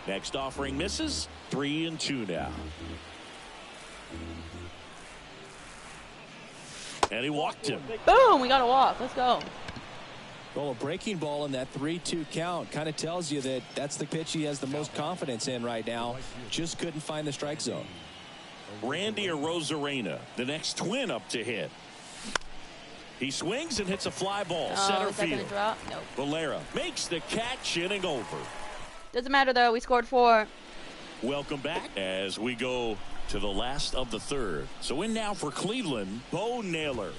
Next offering misses. 3-2 now. And he walked him. Boom, we got a walk. Let's go. Well, a breaking ball in that 3-2 count kind of tells you that that's the pitch he has the most confidence in right now. Just couldn't find the strike zone. Randy Arozarena, the next Twin up to hit. He swings and hits a fly ball. Center is that field. gonna drop? Nope. Valera makes the catch, inning over. Doesn't matter though. We scored 4. Welcome back as we go to the last of the third. So in now for Cleveland, Bo Naylor.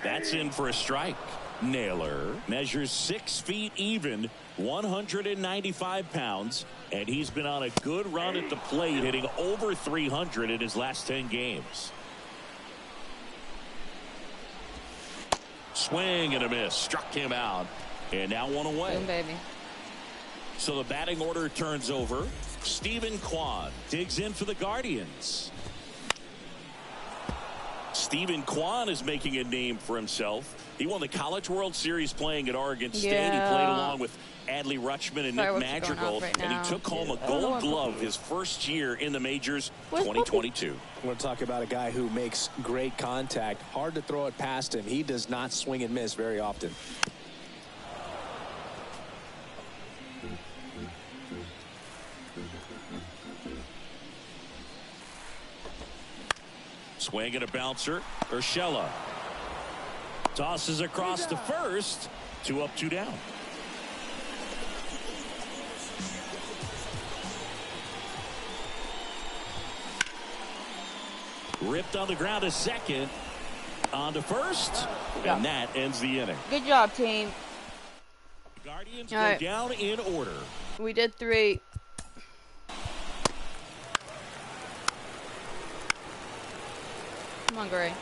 That's in for a strike. Naylor measures 6 feet even, 195 pounds, and he's been on a good run at the plate, hitting over 300 in his last 10 games. Swing and a miss. Struck him out. And now one away. Boom, baby. So the batting order turns over. Stephen Kwan digs in for the Guardians. Stephen Kwan is making a name for himself. He won the College World Series playing at Oregon State. He played along with Adley Rutschman and Nick Madrigal, and he took home a Gold Glove his first year in the majors, 2022. I want to talk about a guy who makes great contact. Hard to throw it past him. He does not swing and miss very often. Swing and a bouncer. Urshela tosses across to first. 2 up, 2 down. Ripped on the ground to second. On to first. And that ends the inning. Good job, team. The Guardians go down in order. We did 3. Come on, Gray.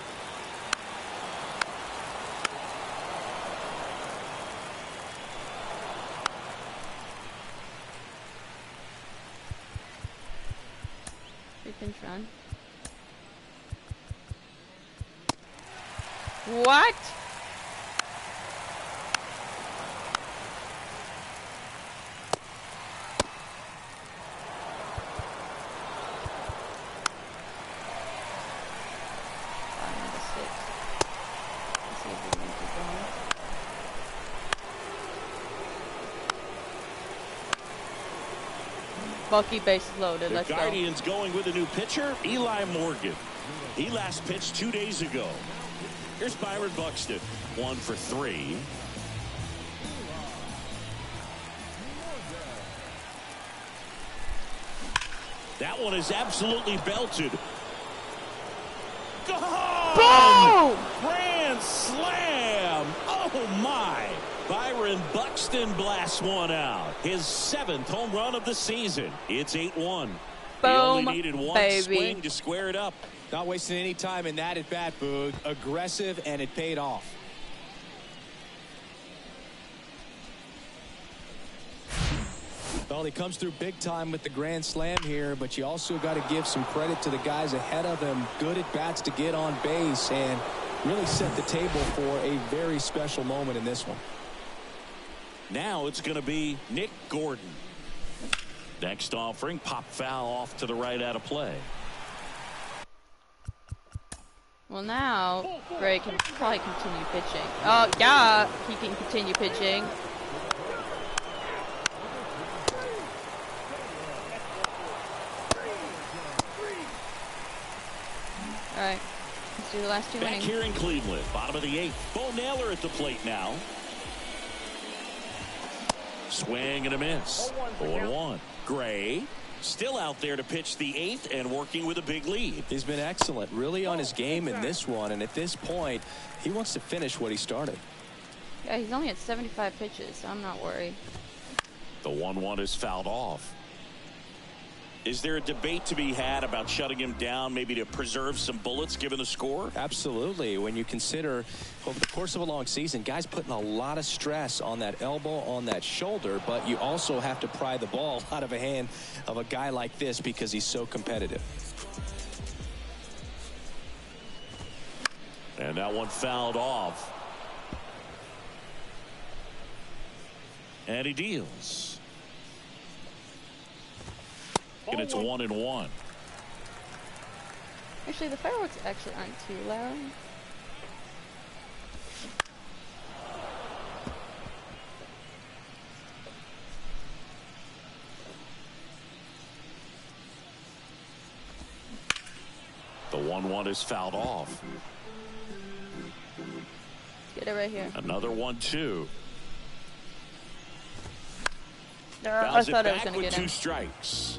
Pinch run. What? Bucky bases loaded. Let's go. The Guardians going with a new pitcher, Eli Morgan. He last pitched 2 days ago. Here's Byron Buxton, 1 for 3. That one is absolutely belted. Gone! Boom! Grand slam! Oh my! Byron Buxton blasts one out. His 7th home run of the season. It's 8-1. Boom, he only needed one baby. swing to square it up. Not wasting any time in that at bat, Boog. Aggressive, and it paid off. Well, he comes through big time with the grand slam here, but you also got to give some credit to the guys ahead of him. Good at bats to get on base and really set the table for a very special moment in this one. Now it's going to be Nick Gordon. Next offering, pop foul off to the right out of play. Well, now Gray can probably continue pitching. Oh, yeah, he can continue pitching. All right, let's do the last 2 Back innings. here in Cleveland, bottom of the 8th. Bo Naylor at the plate now. Swing and a miss. 0-1. Gray still out there to pitch the 8th and working with a big lead. He's been excellent, really on his game in this one, and at this point, he wants to finish what he started. Yeah, he's only at 75 pitches, so I'm not worried. The 1-1 is fouled off. Is there a debate to be had about shutting him down, maybe to preserve some bullets given the score? Absolutely. When you consider over the course of a long season, guys putting a lot of stress on that elbow, on that shoulder, but you also have to pry the ball out of a hand of a guy like this because he's so competitive. And that one fouled off. And he deals. And it's 1-1. Actually, the fireworks actually aren't too loud. The 1-1 is fouled off. Get it right here. Another 1-2. I thought I was going to with get 2 him. strikes.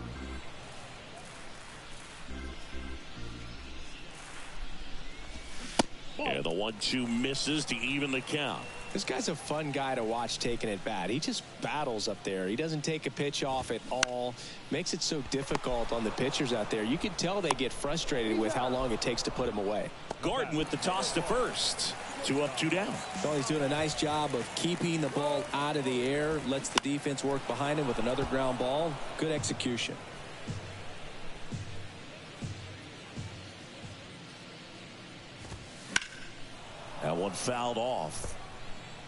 And the 1-2 misses to even the count. This guy's a fun guy to watch taking at bat. He just battles up there. He doesn't take a pitch off at all. Makes it so difficult on the pitchers out there. You can tell they get frustrated with how long it takes to put him away. Gordon with the toss to first. 2 up, 2 down. Well, he's doing a nice job of keeping the ball out of the air. Lets the defense work behind him with another ground ball. Good execution. That one fouled off.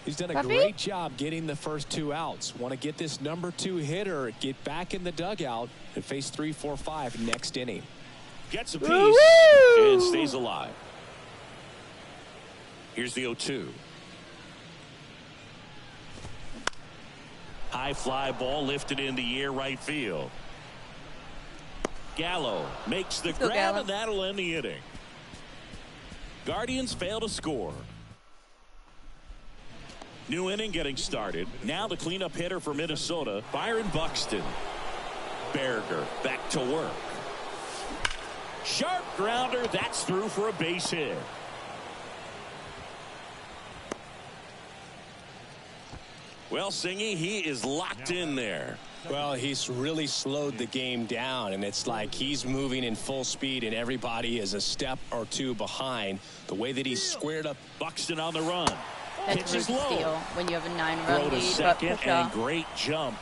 He's done a great job getting the first 2 outs. Want to get this number 2 hitter, get back in the dugout, and face 3, 4, 5 next inning. Gets a piece and stays alive. Here's the 0-2. High fly ball lifted in the air right field. Gallo makes the grab, and that'll end the inning. Guardians fail to score. New inning getting started. Now the cleanup hitter for Minnesota, Byron Buxton. Berger back to work. Sharp grounder. That's through for a base hit. Well, Sinky, he is locked in there. Well, he's really slowed the game down, and it's like he's moving in full speed, and everybody is a step or 2 behind. The way that he's squared up. Buxton on the run. That's a low. steal when you have a 9-run Throw to lead. second, But and great jump.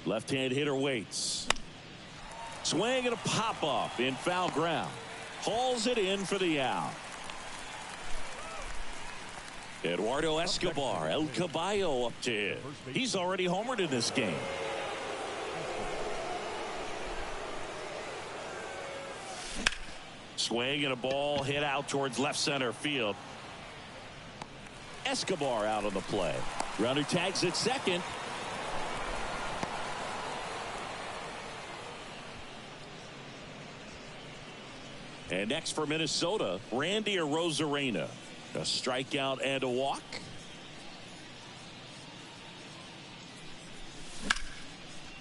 Left-hand hitter waits. Swing and a pop-up in foul ground. Hauls it in for the out. Eduardo Escobar, El Caballo up to hit. He's already homered in this game. Swing and a ball hit out towards left center field. Escobar out on the play. Runner tags at second. And next for Minnesota, Randy Arozarena. A strikeout and a walk.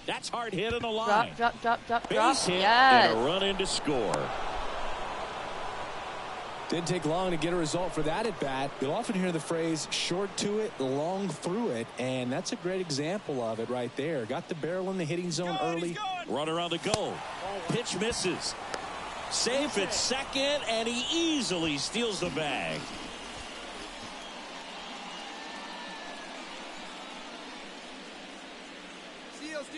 That's hard hit on the line. Drop. Base hit Yes. and a run in to score. Didn't take long to get a result for that at bat. You'll often hear the phrase short to it, long through it, and that's a great example of it right there. Got the barrel in the hitting zone early. Runner on the go. Pitch misses. Safe at second, and he easily steals the bag.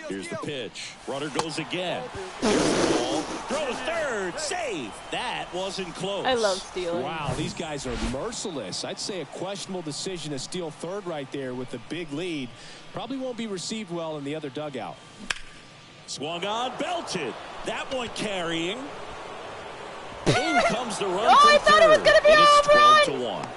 Here's the pitch. Runner goes again. Here's the ball. Throw to third. Save. That wasn't close. I love stealing. Wow, these guys are merciless. I'd say a questionable decision to steal third right there with the big lead. Probably won't be received well in the other dugout. Swung on, belted. That one carrying. In comes the run Oh, from I thought it was going to be a it's home run. 12-1.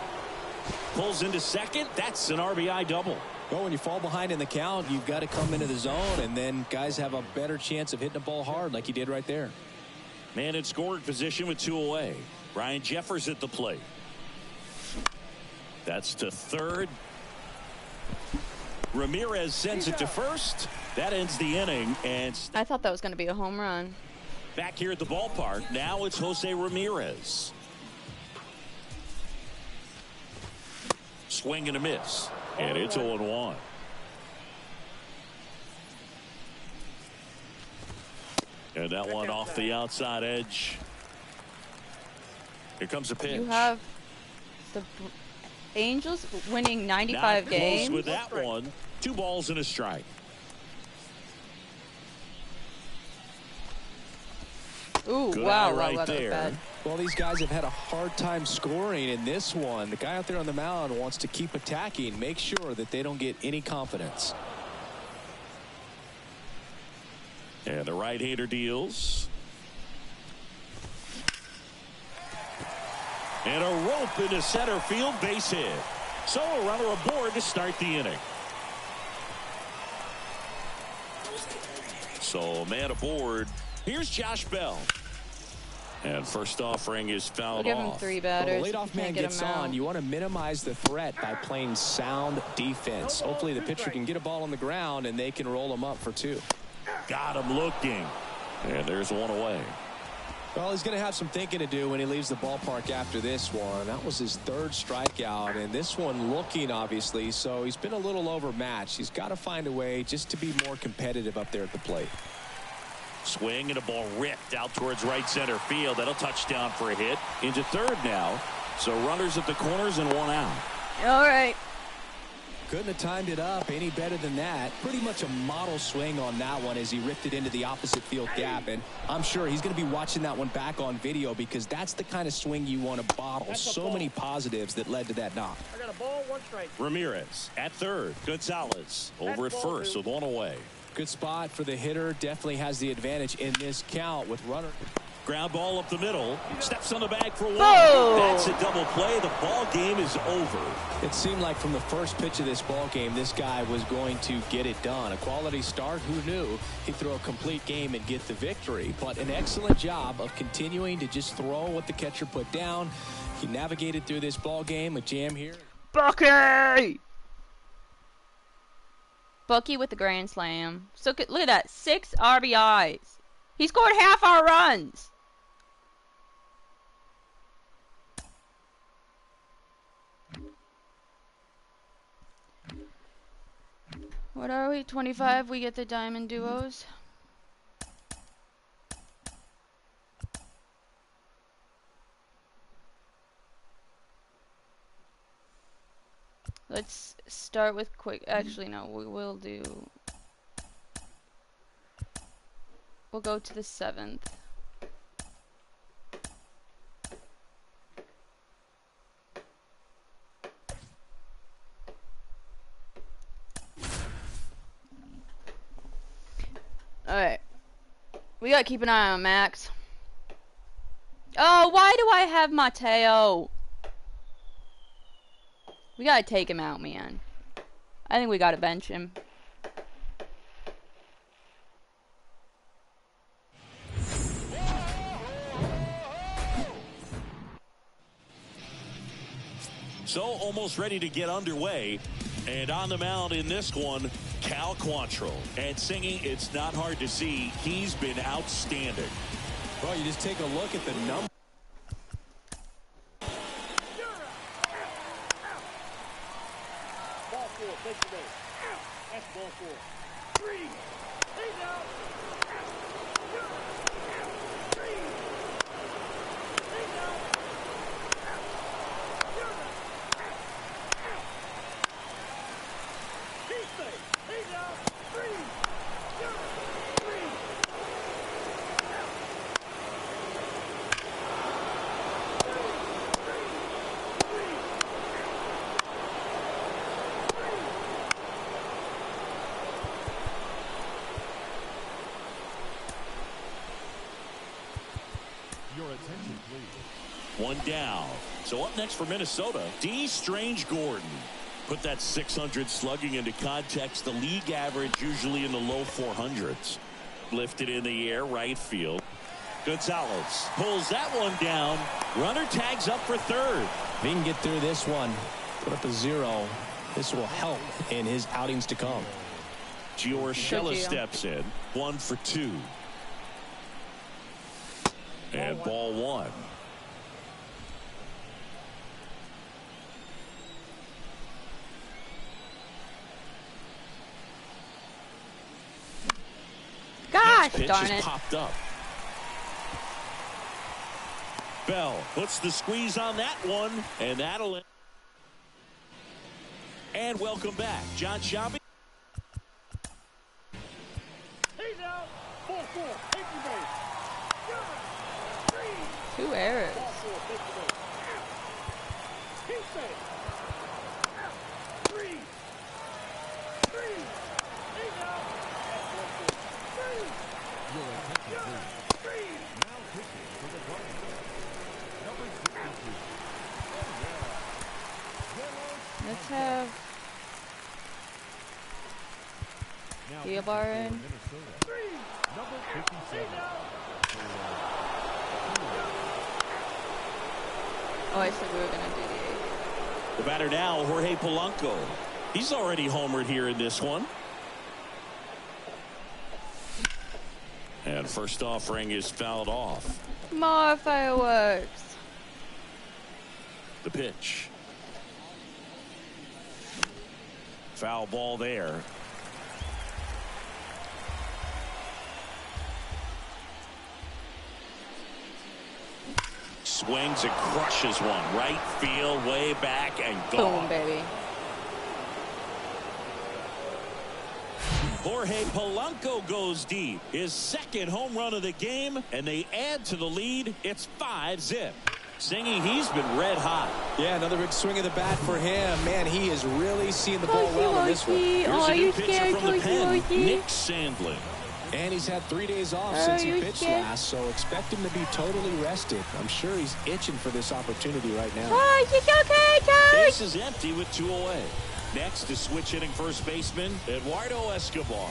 Pulls into second. That's an RBI double. Well, when you fall behind in the count, you've got to come into the zone, and then guys have a better chance of hitting the ball hard like he did right there. Man in scoring position with 2 away. Ryan Jeffers at the plate. That's to third. Ramirez sends it to first. That ends the inning. And I thought that was going to be a home run. back here at the ballpark, now it's Jose Ramirez. Swing and a miss. And it's 0-1. And that one off the outside edge. Here comes a pitch. You have the Angels winning 95 Not games. close with that one. 2 balls and a strike. Ooh, Good wow, eye right wow, there. bad. Well, these guys have had a hard time scoring in this one. The guy out there on the mound wants to keep attacking, make sure that they don't get any confidence. And the right-hander deals. And a rope into center field, base hit. So a runner aboard to start the inning. So a man aboard. Here's Josh Bell. And first offering is fouled We'll give him off. 3 batters. Well, the leadoff man gets on. You want to minimize the threat by playing sound defense. Hopefully the pitcher can get a ball on the ground and they can roll him up for 2. Got him looking. And there's 1 away. Well, he's going to have some thinking to do when he leaves the ballpark after this one. That was his 3rd strikeout, and this one looking, obviously, so he's been a little overmatched. He's got to find a way just to be more competitive up there at the plate. Swing and a ball ripped out towards right center field. That'll touch down for a hit. Into 3rd now. So runners at the corners and 1 out. All right. Couldn't have timed it up any better than that. Pretty much a model swing on that one as he ripped it into the opposite field gap. And I'm sure he's going to be watching that one back on video because that's the kind of swing you want to bottle. So many positives that led to that knock. I got a ball, 1 strike. Ramirez at 3rd. Gonzalez over at 1st with 1 away. Good spot for the hitter. Definitely has the advantage in this count with runner. Ground ball up the middle. Steps on the bag for 1. Boom! That's a double play. The ball game is over. It seemed like from the first pitch of this ball game, this guy was going to get it done. A quality start. Who knew? He'd throw a complete game and get the victory. But an excellent job of continuing to just throw what the catcher put down. He navigated through this ball game. A jam here. Bucky! Bucky with the grand slam. So look at that. 6 RBIs. He scored half our runs. What are we? 25? We get the diamond duos. Let's start with quick. Actually, no, we will do. We'll go to the 7th. Alright. We gotta keep an eye on Max. Oh, why do I have Mateo? We gotta take him out, man. I think we gotta bench him. So almost ready to get underway. And on the mound in this one, Cal Quantrill. And Sinky, it's not hard to see. He's been outstanding. Well, you just take a look at the number. Ball 4, place the base. That's ball 4. 3. He's out. 3. He's out. He's out. 3. 3. Your attention, please. 1 down. So up next for Minnesota, D. Strange Gordon. Put that 600 slugging into context. The league average usually in the low 400s. Lifted in the air, right field. Gonzalez pulls that one down. Runner tags up for 3rd. If he can get through this one, put up a 0, this will help in his outings to come. Giorgella steps in. 1 for 2. And ball 1. Gosh, Pitch darn has it. popped up. Bell puts the squeeze on that one, and that'll. And welcome back, John Shelby. 4. Take your base. 3. 2 errors. Ball 4. Take your base. Keep safe. 3. 3. 8 out. That's 1 4. 3. 3. Now pitching for the Guardians. Number 62. Let's have Bar in. Number 57. Oh, I said we were gonna do the 8. The batter now, Jorge Polanco. He's already homered here in this one. And first offering is fouled off. More fireworks. The pitch. Foul ball there. Swings and crushes one. Right field, way back, and gone. Boom, baby. Jorge Polanco goes deep. His second home run of the game, and they add to the lead. It's 5-zip. Sinky, he's been red hot. Yeah, another big swing of the bat for him. Man, he is really seeing the ball well in this one. Here's Oh, a new you pitcher scared, from the pen, Toshi? Nick Sandlin. And he's had 3 days off Oh, since he you pitched scared? last, so expect him to be totally rested. I'm sure he's itching for this opportunity right now. Oh, you okay, Coach? Base is empty with 2 away. Next is switch hitting first baseman Eduardo Escobar.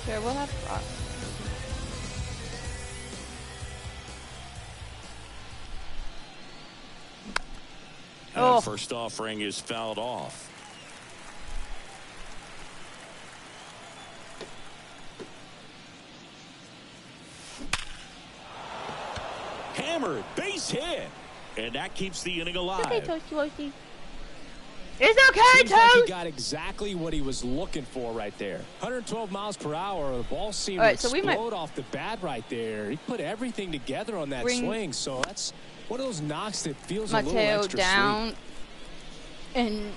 Sure, we'll have frost. And Oh. first offering is fouled off. Hammered, base hit. And that keeps the inning alive. Okay, Toshi. It's okay, Seems like he Toast. got exactly what he was looking for right there. 112 miles per hour. The ball seemed All right, to so we might- explode off the bat right there. He put everything together on that Bring swing, so that's one of those knocks that feels a little Mateo extra down and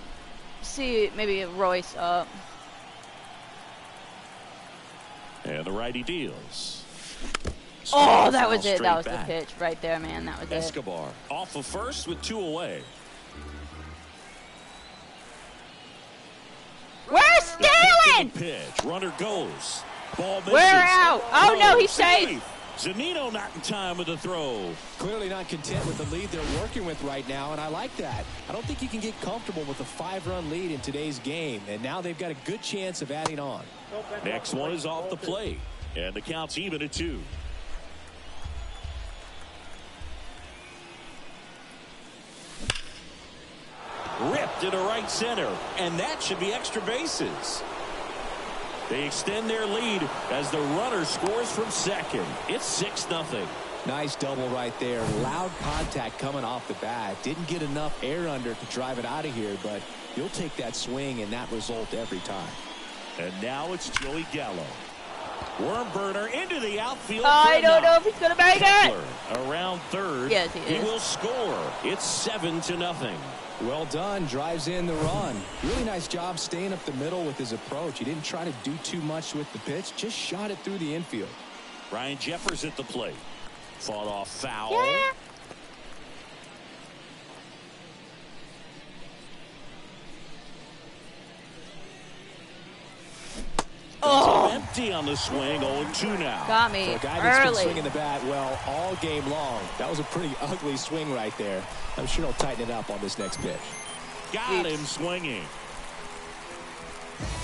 see maybe Royce up. And the righty deals. Oh, that was Foul it. That was straight the back. pitch right there, man. That was it. Escobar off of first with 2 away. We're The stealing! pitch. Runner goes. Ball misses. We're out. Oh, no, he's Safe. safe. Zanino not in time with the throw. Clearly not content with the lead they're working with right now, and I like that. I don't think you can get comfortable with a 5-run lead in today's game, and now they've got a good chance of adding on. Next one is off the plate, and the count's even at 2. Ripped into right center, and that should be extra bases. They extend their lead as the runner scores from second. It's 6-0. Nice double right there. Loud contact coming off the bat. Didn't get enough air under to drive it out of here, but you'll take that swing and that result every time. And now it's Joey Gallo. Worm burner into the outfield. I for a don't know knock. if he's going to make it. Kepler around third. Yes, he is. will score. It's 7-0. Well done. Drives in the run. Really nice job staying up the middle with his approach. He didn't try to do too much with the pitch. Just shot it through the infield. Ryan Jeffers at the plate. Fought off foul. Yeah. Oh, Empty on the swing. 0-2 now. got For me a guy that's been early. swinging the bat well all game long, that was a pretty ugly swing right there. I'm sure he'll tighten it up on this next pitch. Got him swinging.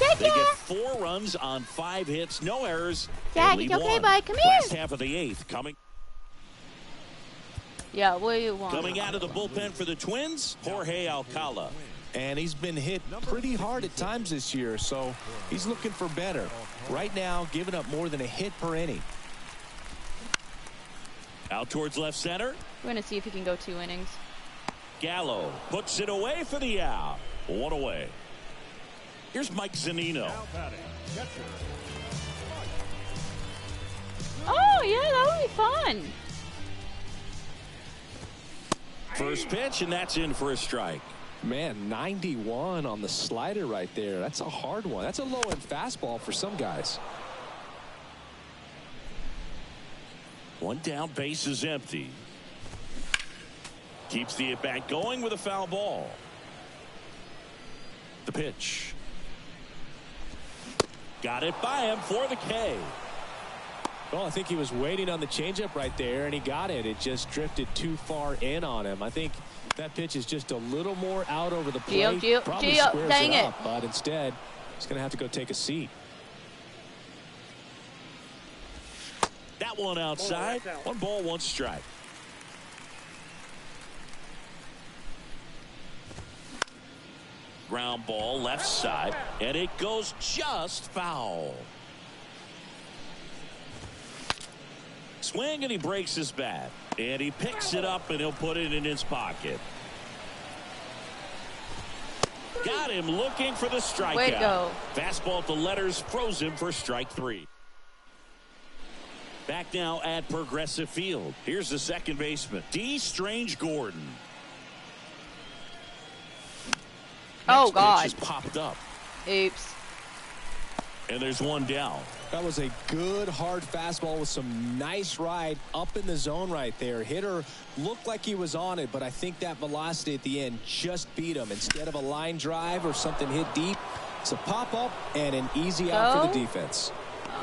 Jack, They get 4 runs on 5 hits, no errors. Jack, They it's lead okay, 1. bud. Come Last here. half of the 8th coming Yeah, what do you want? out of the bullpen for the Twins, Jorge Alcala. And he's been hit pretty hard at times this year, so he's looking for better. Right now, giving up more than a hit per inning. Out towards left center. We're going to see if he can go 2 innings. Gallo puts it away for the out. 1 away. Here's Mike Zanino. Now batting, catcher. Oh, yeah, that would be fun. First pitch, and that's in for a strike. Man, 91 on the slider right there. That's a hard one. That's a low-end fastball for some guys. One down, base is empty. Keeps the at-bat going with a foul ball. The pitch. Got it by him for the K. Well, I think he was waiting on the changeup right there, and he got it. It just drifted too far in on him. I think that pitch is just a little more out over the plate. Probably squares dang it it. up, but instead, he's going to have to go take a seat. That one outside. 1 ball, 1 strike. Ground ball left side, and it goes just foul. Swing, and he breaks his bat, and he picks it up, and he'll put it in his pocket. Got him looking for the strikeout. Way to go. Fastball at the letters froze him for strike 3. Back now at Progressive Field. Here's the second baseman, D. Strange Gordon. Oh, Next God. pitch is popped up. Oops. And there's 1 down. That was a good hard fastball with some nice ride up in the zone right there. Hitter looked like he was on it, but I think that velocity at the end just beat him. Instead of a line drive or something hit deep, it's a pop up and an easy out for the defense.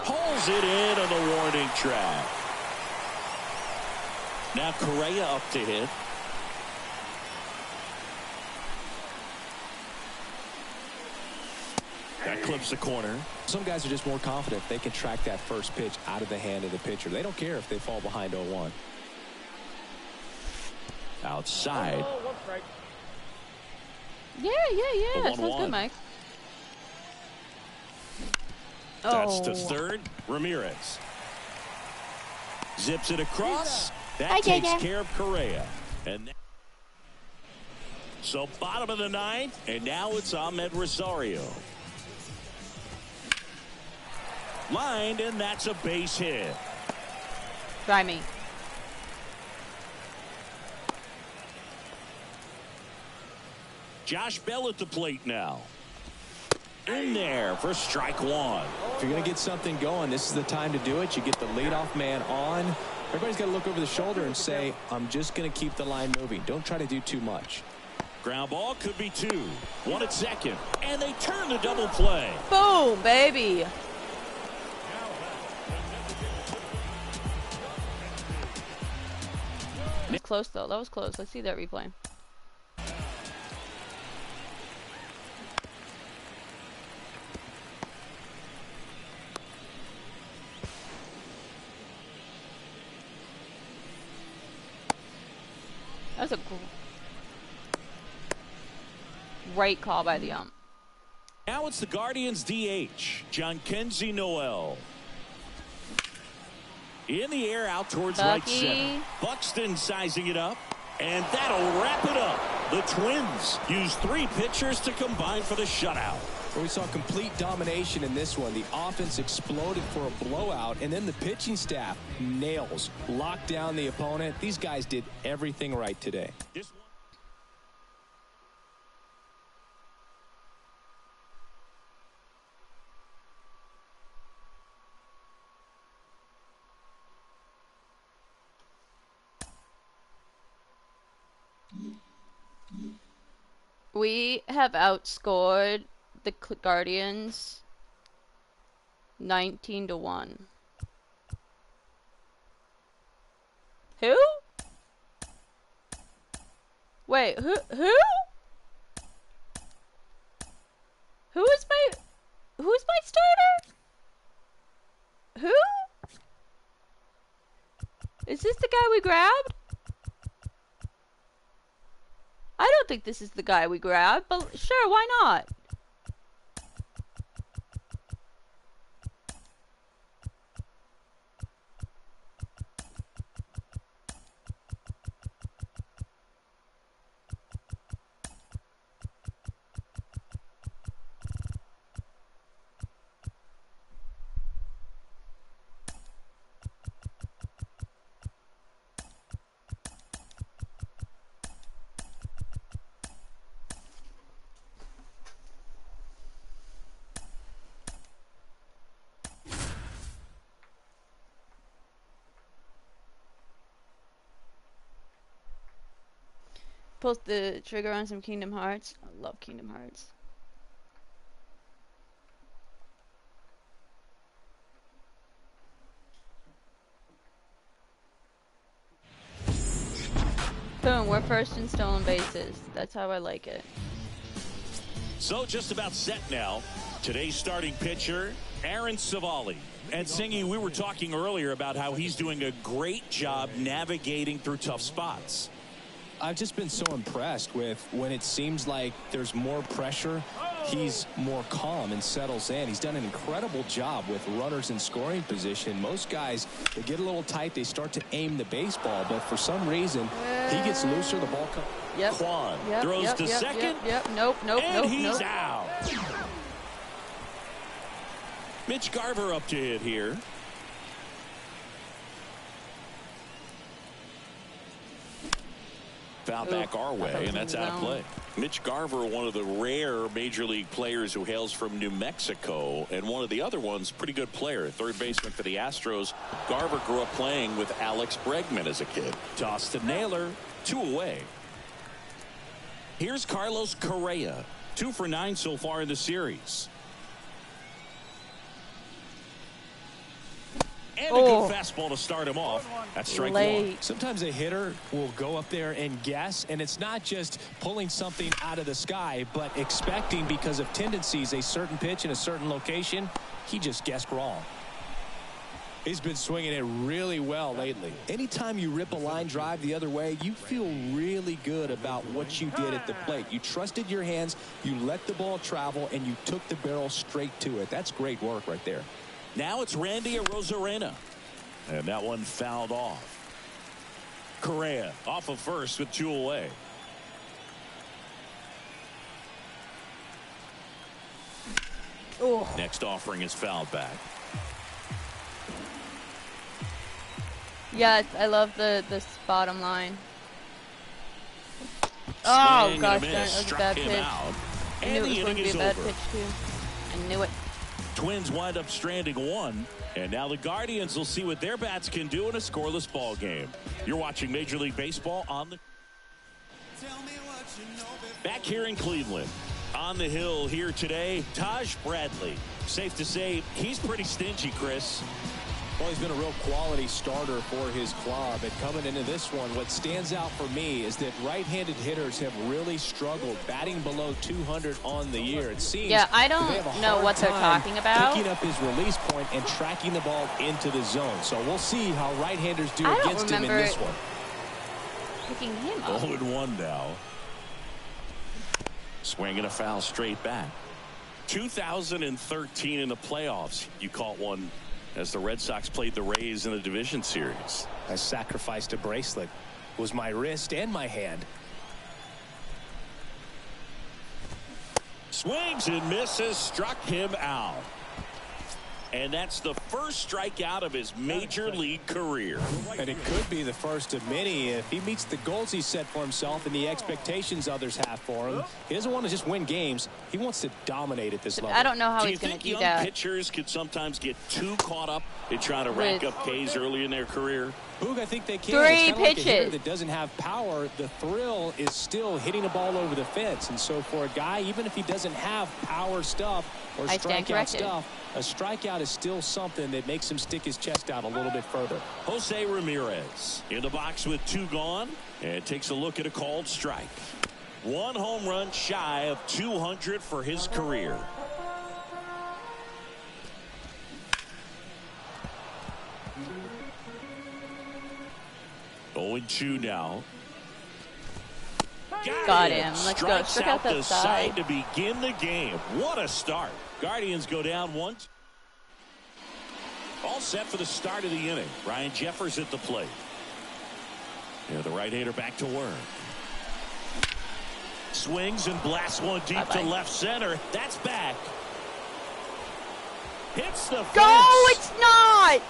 Pulls it in on the warning track. Now Correa up to hit. That clips the corner. Some guys are just more confident they can track that first pitch out of the hand of the pitcher. They don't care if they fall behind 0-1. Outside. Yeah. Sounds good, Mike. That's to third. Ramirez zips it across. That takes care of Correa. And so bottom of the 9th, and now it's Ahmed Rosario. Lined, and that's a base hit. Try me. Josh Bell at the plate now. In there for strike 1. If you're going to get something going, this is the time to do it. You get the leadoff man on. Everybody's got to look over the shoulder and say, I'm just going to keep the line moving. Don't try to do too much. Ground ball could be 2. 1 at second. And they turn the double play. Boom, baby. It was close, though. That was close. Let's see that replay. That was a great call by the ump. Now it's the Guardians DH, John Kenzie Noel. In the air out towards right center. Buxton sizing it up, and that'll wrap it up. The Twins use 3 pitchers to combine for the shutout. Well, we saw complete domination in this one. The offense exploded for a blowout, and then the pitching staff nails, locked down the opponent. These guys did everything right today. We have outscored the Guardians 19-1. Who? Wait, who? Who's my starter? Who? Is this the guy we grabbed? I don't think this is the guy we grabbed, but sure, why not? pull the trigger on some Kingdom Hearts. I love Kingdom Hearts. Boom, we're first in stolen bases. That's how I like it. So just about set now. Today's starting pitcher, Aaron Savali. And Sinky, we were talking earlier about how he's doing a great job navigating through tough spots. I've just been so impressed with when it seems like there's more pressure, he's more calm and settles in. He's done an incredible job with runners in scoring position. Most guys, they get a little tight, they start to aim the baseball, but for some reason, he gets looser, the ball comes. Yep. Quan Yep, throws yep, to yep, second. Yep. Nope. And he's out. Mitch Garver up to hit here. Foul back our way, and that's out of play. Mitch Garver, one of the rare major league players who hails from New Mexico, and one of the other ones, pretty good player, third baseman for the Astros. Garver grew up playing with Alex Bregman as a kid. Toss to Naylor, 2 away. Here's Carlos Correa, 2 for 9 so far in the series. And a good fastball to start him off. That's strike one. Sometimes a hitter will go up there and guess, and it's not just pulling something out of the sky, but expecting because of tendencies a certain pitch in a certain location. He just guessed wrong. He's been swinging it really well lately. Anytime you rip a line drive the other way, you feel really good about what you did at the plate. You trusted your hands, you let the ball travel, and you took the barrel straight to it. That's great work right there. Now it's Randy Arozarena. And that one fouled off. Correa off of first with 2 away. Oh. Next offering is fouled back. Yeah, I love this bottom line. Oh Swing gosh, and a that miss. was a Struck bad him pitch. out. I And knew it the was going inning to be a is bad over. pitch too. I knew it. Twins wind up stranding 1, and now the Guardians will see what their bats can do in a scoreless ball game. You're watching Major League Baseball on the back here in Cleveland. On the hill here today, Taj Bradley. Safe to say he's pretty stingy, Chris. Well, he's been a real quality starter for his club. And coming into this one, what stands out for me is that right-handed hitters have really struggled batting below 200 on the year. It seems I don't they have a know hard what they're time talking about. picking up his release point and tracking the ball into the zone. So we'll see how right-handers do I don't against him in remember this one. Picking him up. 0-1 now. Swinging a foul straight back. 2013 in the playoffs, you caught one as the Red Sox played the Rays in the division series. I sacrificed a bracelet. It was my wrist and my hand. Swings and misses, struck him out. And that's the first strikeout of his major league career. And it could be the first of many if he meets the goals he set for himself and the expectations others have for him. He doesn't want to just win games. He wants to dominate at this level. I don't know how Do you he's going to think do young that. pitchers could sometimes get too caught up in trying to rack up Ks early in their career? Boog, I think they can. 3 it's kind of like a hitter pitches. that doesn't have power. The thrill is still hitting a ball over the fence. And so for a guy, even if he doesn't have power stuff or I stand strikeout corrected. stuff, a strikeout is still something that makes him stick his chest out a little bit further. Jose Ramirez in the box with 2 gone and takes a look at a called strike. 1 home run shy of 200 for his career. Oh, 0-2 now. Got him. Let's go. Strikes Check out out that the side. to begin the game. What a start. Guardians go down 1. All set for the start of the inning. Ryan Jeffers at the plate. Yeah, the right-hander back to work. Swings and blasts one deep to left center. That's back. Hits the fence. Go! It's not!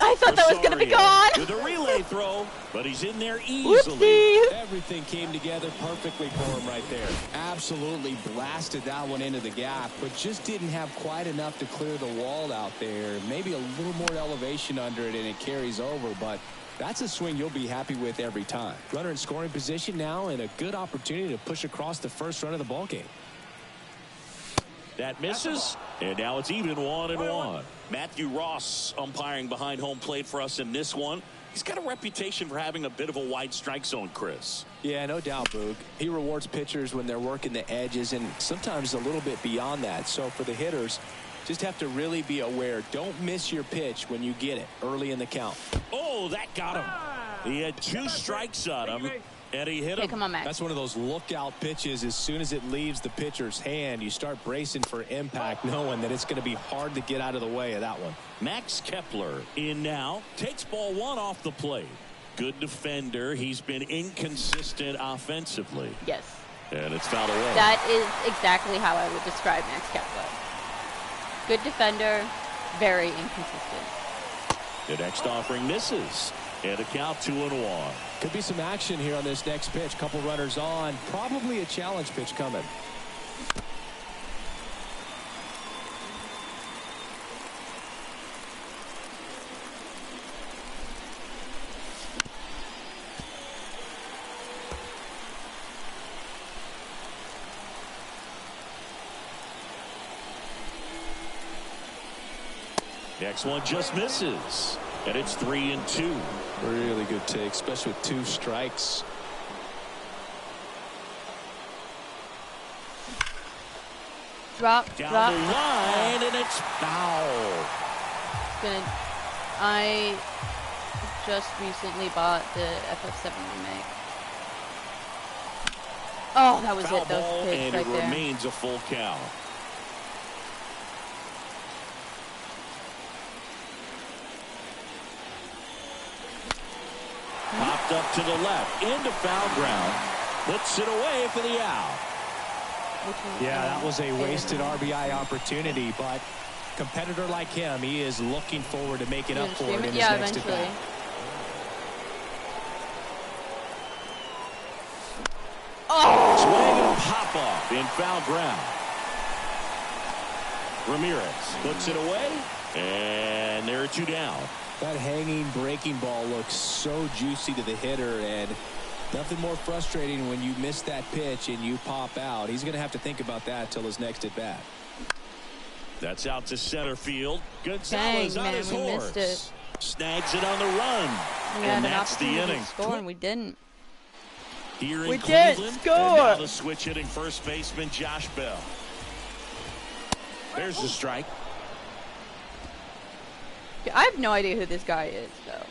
I thought that was going to be gone. With a relay throw, but he's in there easily. Whoopsie! Everything came together perfectly for him right there. Absolutely blasted that one into the gap, but just didn't have quite enough to clear the wall out there. Maybe a little more elevation under it and it carries over, but That's a swing you'll be happy with every time. Runner in scoring position now, and a good opportunity to push across the first run of the ball game. That misses, and now it's even 1-1. Matthew Ross umpiring behind home plate for us in this one. He's got a reputation for having a bit of a wide strike zone, Chris. Yeah, no doubt, Boog. He rewards pitchers when they're working the edges and sometimes a little bit beyond that. So for the hitters, just have to really be aware. Don't miss your pitch when you get it early in the count. Oh, that got him. He had 2 strikes on him, and he hit him. Hey, come on, Max. That's one of those lookout pitches. As soon as it leaves the pitcher's hand, you start bracing for impact, knowing that it's going to be hard to get out of the way of that one. Max Kepler in now, takes ball 1 off the plate. Good defender. He's been inconsistent offensively. Yes. And it's fouled away. That is exactly how I would describe Max Kepler. Good defender, very inconsistent. The next offering misses. And a count 2-1. Could be some action here on this next pitch. Couple runners on. Probably a challenge pitch coming. Next one just misses. And it's 3-2. Really good take, especially with 2 strikes. Drop, Down drop. the line, and it's foul. I just recently bought the FF7 remake. Oh, that was Foul it. That ball, was the pitch and right it there. remains a full count. Popped up to the left, into foul ground. Puts it away for the out. Yeah, that was a wasted RBI opportunity, but competitor like him, he is looking forward to making up for it in his Yeah, next eventually. at-bat. Swing and pop off in foul ground. Ramirez puts it away, and there are 2 down. That hanging breaking ball looks so juicy to the hitter, and nothing more frustrating when you miss that pitch and you pop out. He's going to have to think about that till his next at bat. That's out to center field. Gonzalez Dang, on man, his we horse. missed it. Snags it on the run. We And had an that's the opportunity inning. to score, and we didn't. Here in We did Cleveland. score. And now the switch hitting first baseman Josh Bell. There's the strike. I have no idea who this guy is, though.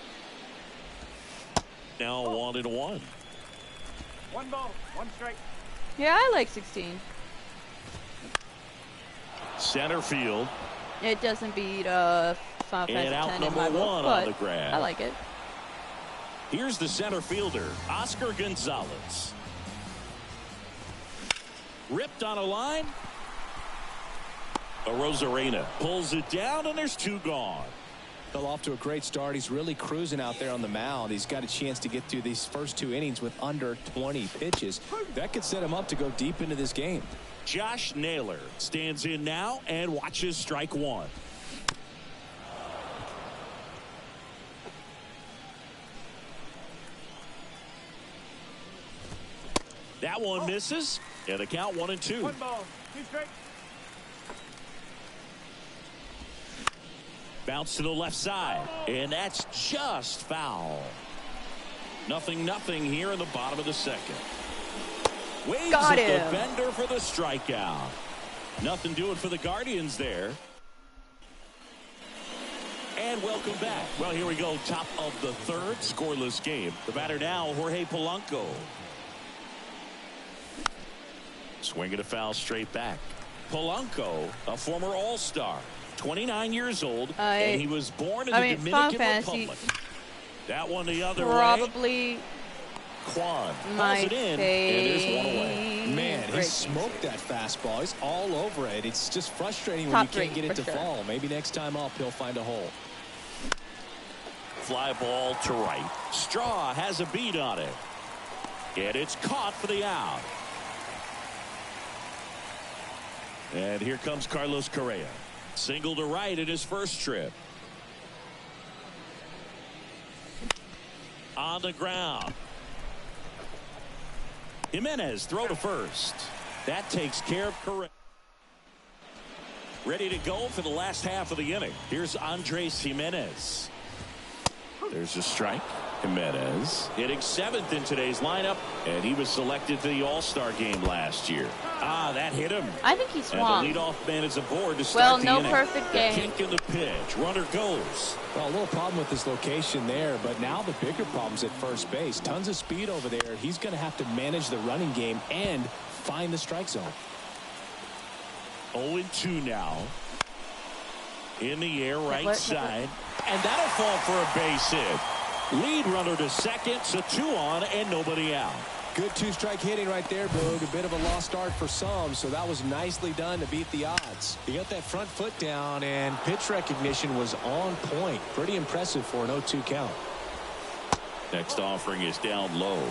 Now 1-1. 1 ball, 1 strike. Yeah, I like 16. Center field. It doesn't beat Final And Fantasy out 10 in number my book, 1 but on the grab. I like it. Here's the center fielder, Oscar Gonzalez. Ripped on a line. Rosarena pulls it down, and there's 2 gone. Fell off to a great start. He's really cruising out there on the mound. He's got a chance to get through these first 2 innings with under 20 pitches. That could set him up to go deep into this game. Josh Naylor stands in now and watches strike 1. That one misses, and the count 1-2. 1 ball, 2 strikes. Bounce to the left side, and that's just foul. 0-0 here in the bottom of the second. Waves Got the him. defender for the strikeout. Nothing doing for the Guardians there. And welcome back. Well, here we go. Top of the 3rd, scoreless game. The batter now, Jorge Polanco. Swinging a foul straight back. Polanco, a former All-Star, 29 years old, and he was born in the Dominican Republic. That one the other way. Probably Kwan my calls it in, and there's 1 away. Man, he smoked that fastball. He's all over it. It's just frustrating when Top you can't 3, get it to for sure. fall. Maybe next time up he'll find a hole. Fly ball to right. Straw has a beat on it. And it's caught for the out. And here comes Carlos Correa. Single to right in his first trip. on the ground. Jimenez throw to first. That takes care of Correa. Ready to go for the last half of the inning. Here's Andres Jimenez. There's a strike. Jimenez hitting 7th in today's lineup, and he was selected for the All-Star game last year. That hit him. I think he swung. And the leadoff man is aboard to start the inning. Well, no perfect game. Kick in the pitch. Runner goes. Well, a little problem with his location there, but now the bigger problem's at first base. Tons of speed over there. He's going to have to manage the running game and find the strike zone. 0-2 now. In the air, right side. And that'll fall for a base hit. Lead runner to second, so 2 on and nobody out. Good 2-strike hitting right there, Boog. A bit of a lost start for some, so that was nicely done to beat the odds. He got that front foot down, and pitch recognition was on point. Pretty impressive for an 0-2 count. Next offering is down low.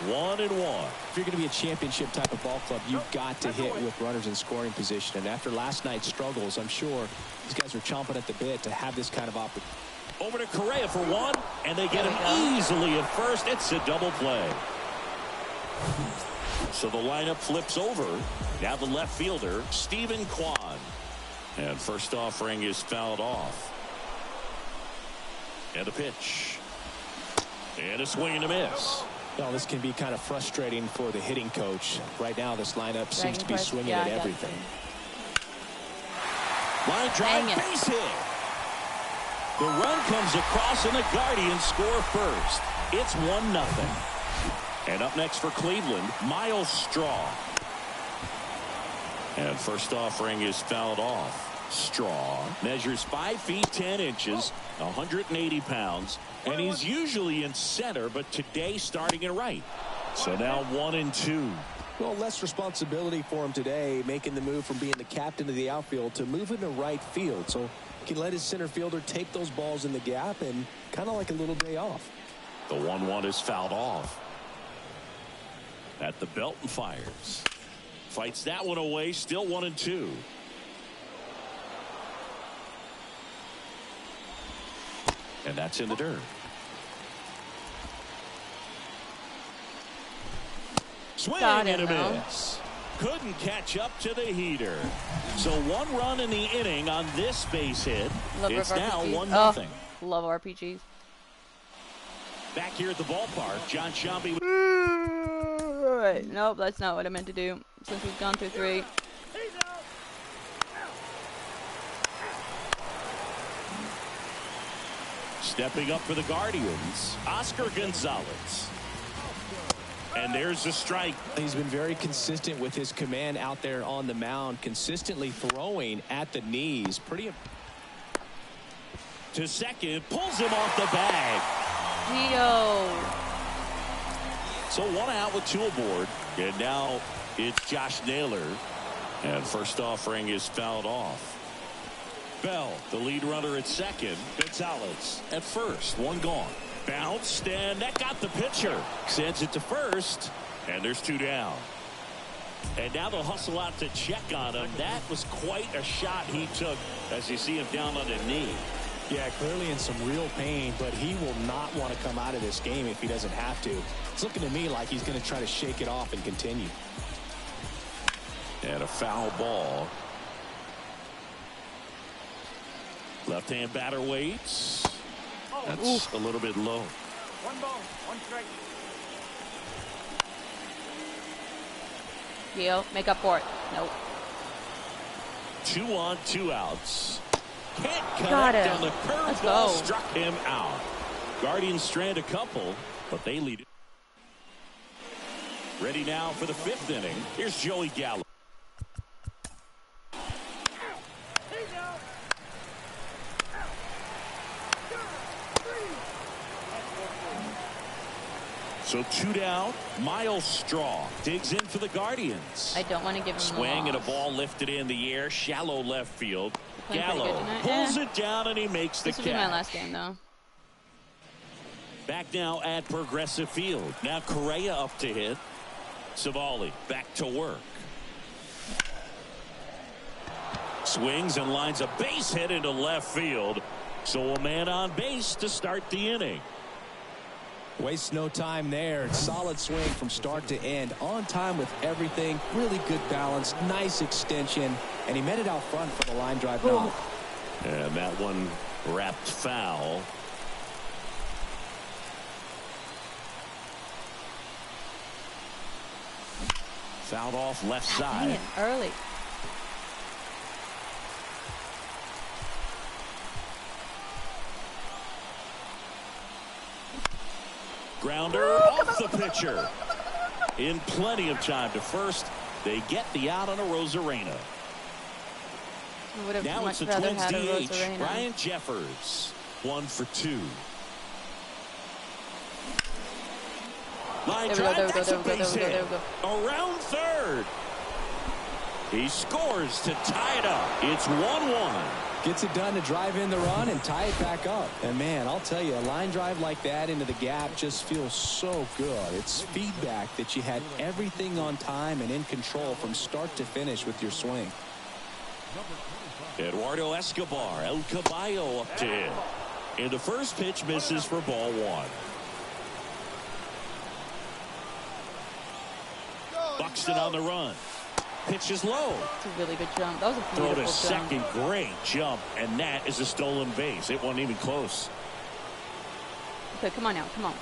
1-1. If you're going to be a championship type of ball club, you've got to hit with runners in scoring position. And after last night's struggles, I'm sure these guys are chomping at the bit to have this kind of opportunity. Over to Correa for 1, and they get him easily at first. It's a double play. So the lineup flips over. Now the left fielder, Stephen Kwan. And first offering is fouled off. And a pitch. And a swing and a miss. Well, this can be kind of frustrating for the hitting coach. Right now, this lineup seems to be swinging at everything. Line drive, base hit. The run comes across, and the Guardians score first. It's 1-0. And up next for Cleveland, Miles Straw. And first offering is fouled off. Straw measures 5 feet 10 inches, 180 pounds, and he's usually in center, but today starting in right. So now 1-2. Well, less responsibility for him today, making the move from being the captain of the outfield to moving to right field. So he can let his center fielder take those balls in the gap and kind of like a little day off. The 1-1 is fouled off. At the belt and fires. Fights that one away, still 1-2. And that's in the dirt. Swing and a miss. Couldn't catch up to the heater. So 1 run in the inning on this base hit. It's now 1-0. Love RPGs. Back here at the ballpark, John Shambi. Nope, that's not what I meant to do. Since we've gone through 3. Stepping up for the Guardians, Oscar Gonzalez. And there's a strike. He's been very consistent with his command out there on the mound, consistently throwing at the knees. Pretty. To second, pulls him off the bag. Gio. So 1 out with 2 aboard. And now it's Josh Naylor. And first offering is fouled off. Bell, the lead runner at second. Gonzalez at first. 1 gone. Bounced, and that got the pitcher. Sends it to first, and there's 2 down. And now they'll hustle out to check on him. That was quite a shot he took as you see him down on the knee. Yeah, clearly in some real pain, but he will not want to come out of this game if he doesn't have to. It's looking to me like he's going to try to shake it off and continue. And a foul ball. Left-hand batter waits. That's a little bit low. 1 ball, 1 strike. Gio, make up for it. Nope. 2 on, 2 outs. Can't Got connect him. on the curveball. Struck him out. Guardians strand a couple, but they lead it. Ready now for the 5th inning. Here's Joey Gallo. So 2 down. Miles Straw digs in for the Guardians. I don't want to give him swing and a ball lifted in the air, shallow left field. Playing Gallo pulls it down and he makes the catch. This will be my last game though. Back now at Progressive Field. Now Correa up to hit. Savali back to work. Swings and lines a base hit into left field. So a man on base to start the inning. Waste no time there. Solid swing from start to end. On time with everything. Really good balance. Nice extension. And he met it out front for the line drive knock. And that one wrapped foul. Fouled off left side. Man, early. Grounder off the pitcher. In plenty of time to first. They get the out on a Rosarena. Now it's the Twins DH, Ryan Jeffers. 1 for 2. Line drive, that's a base hit. Around third. He scores to tie it up. It's 1-1. Gets it done to drive in the run and tie it back up. And man, I'll tell you, a line drive like that into the gap just feels so good. It's feedback that you had everything on time and in control from start to finish with your swing. Eduardo Escobar, El Caballo up to him. And the first pitch misses for ball 1. Buxton on the run. Pitch is low. It's a really good jump. That was a beautiful Throw to jump. second. Great jump. And that is a stolen base. It wasn't even close. Okay, come on now. Come on.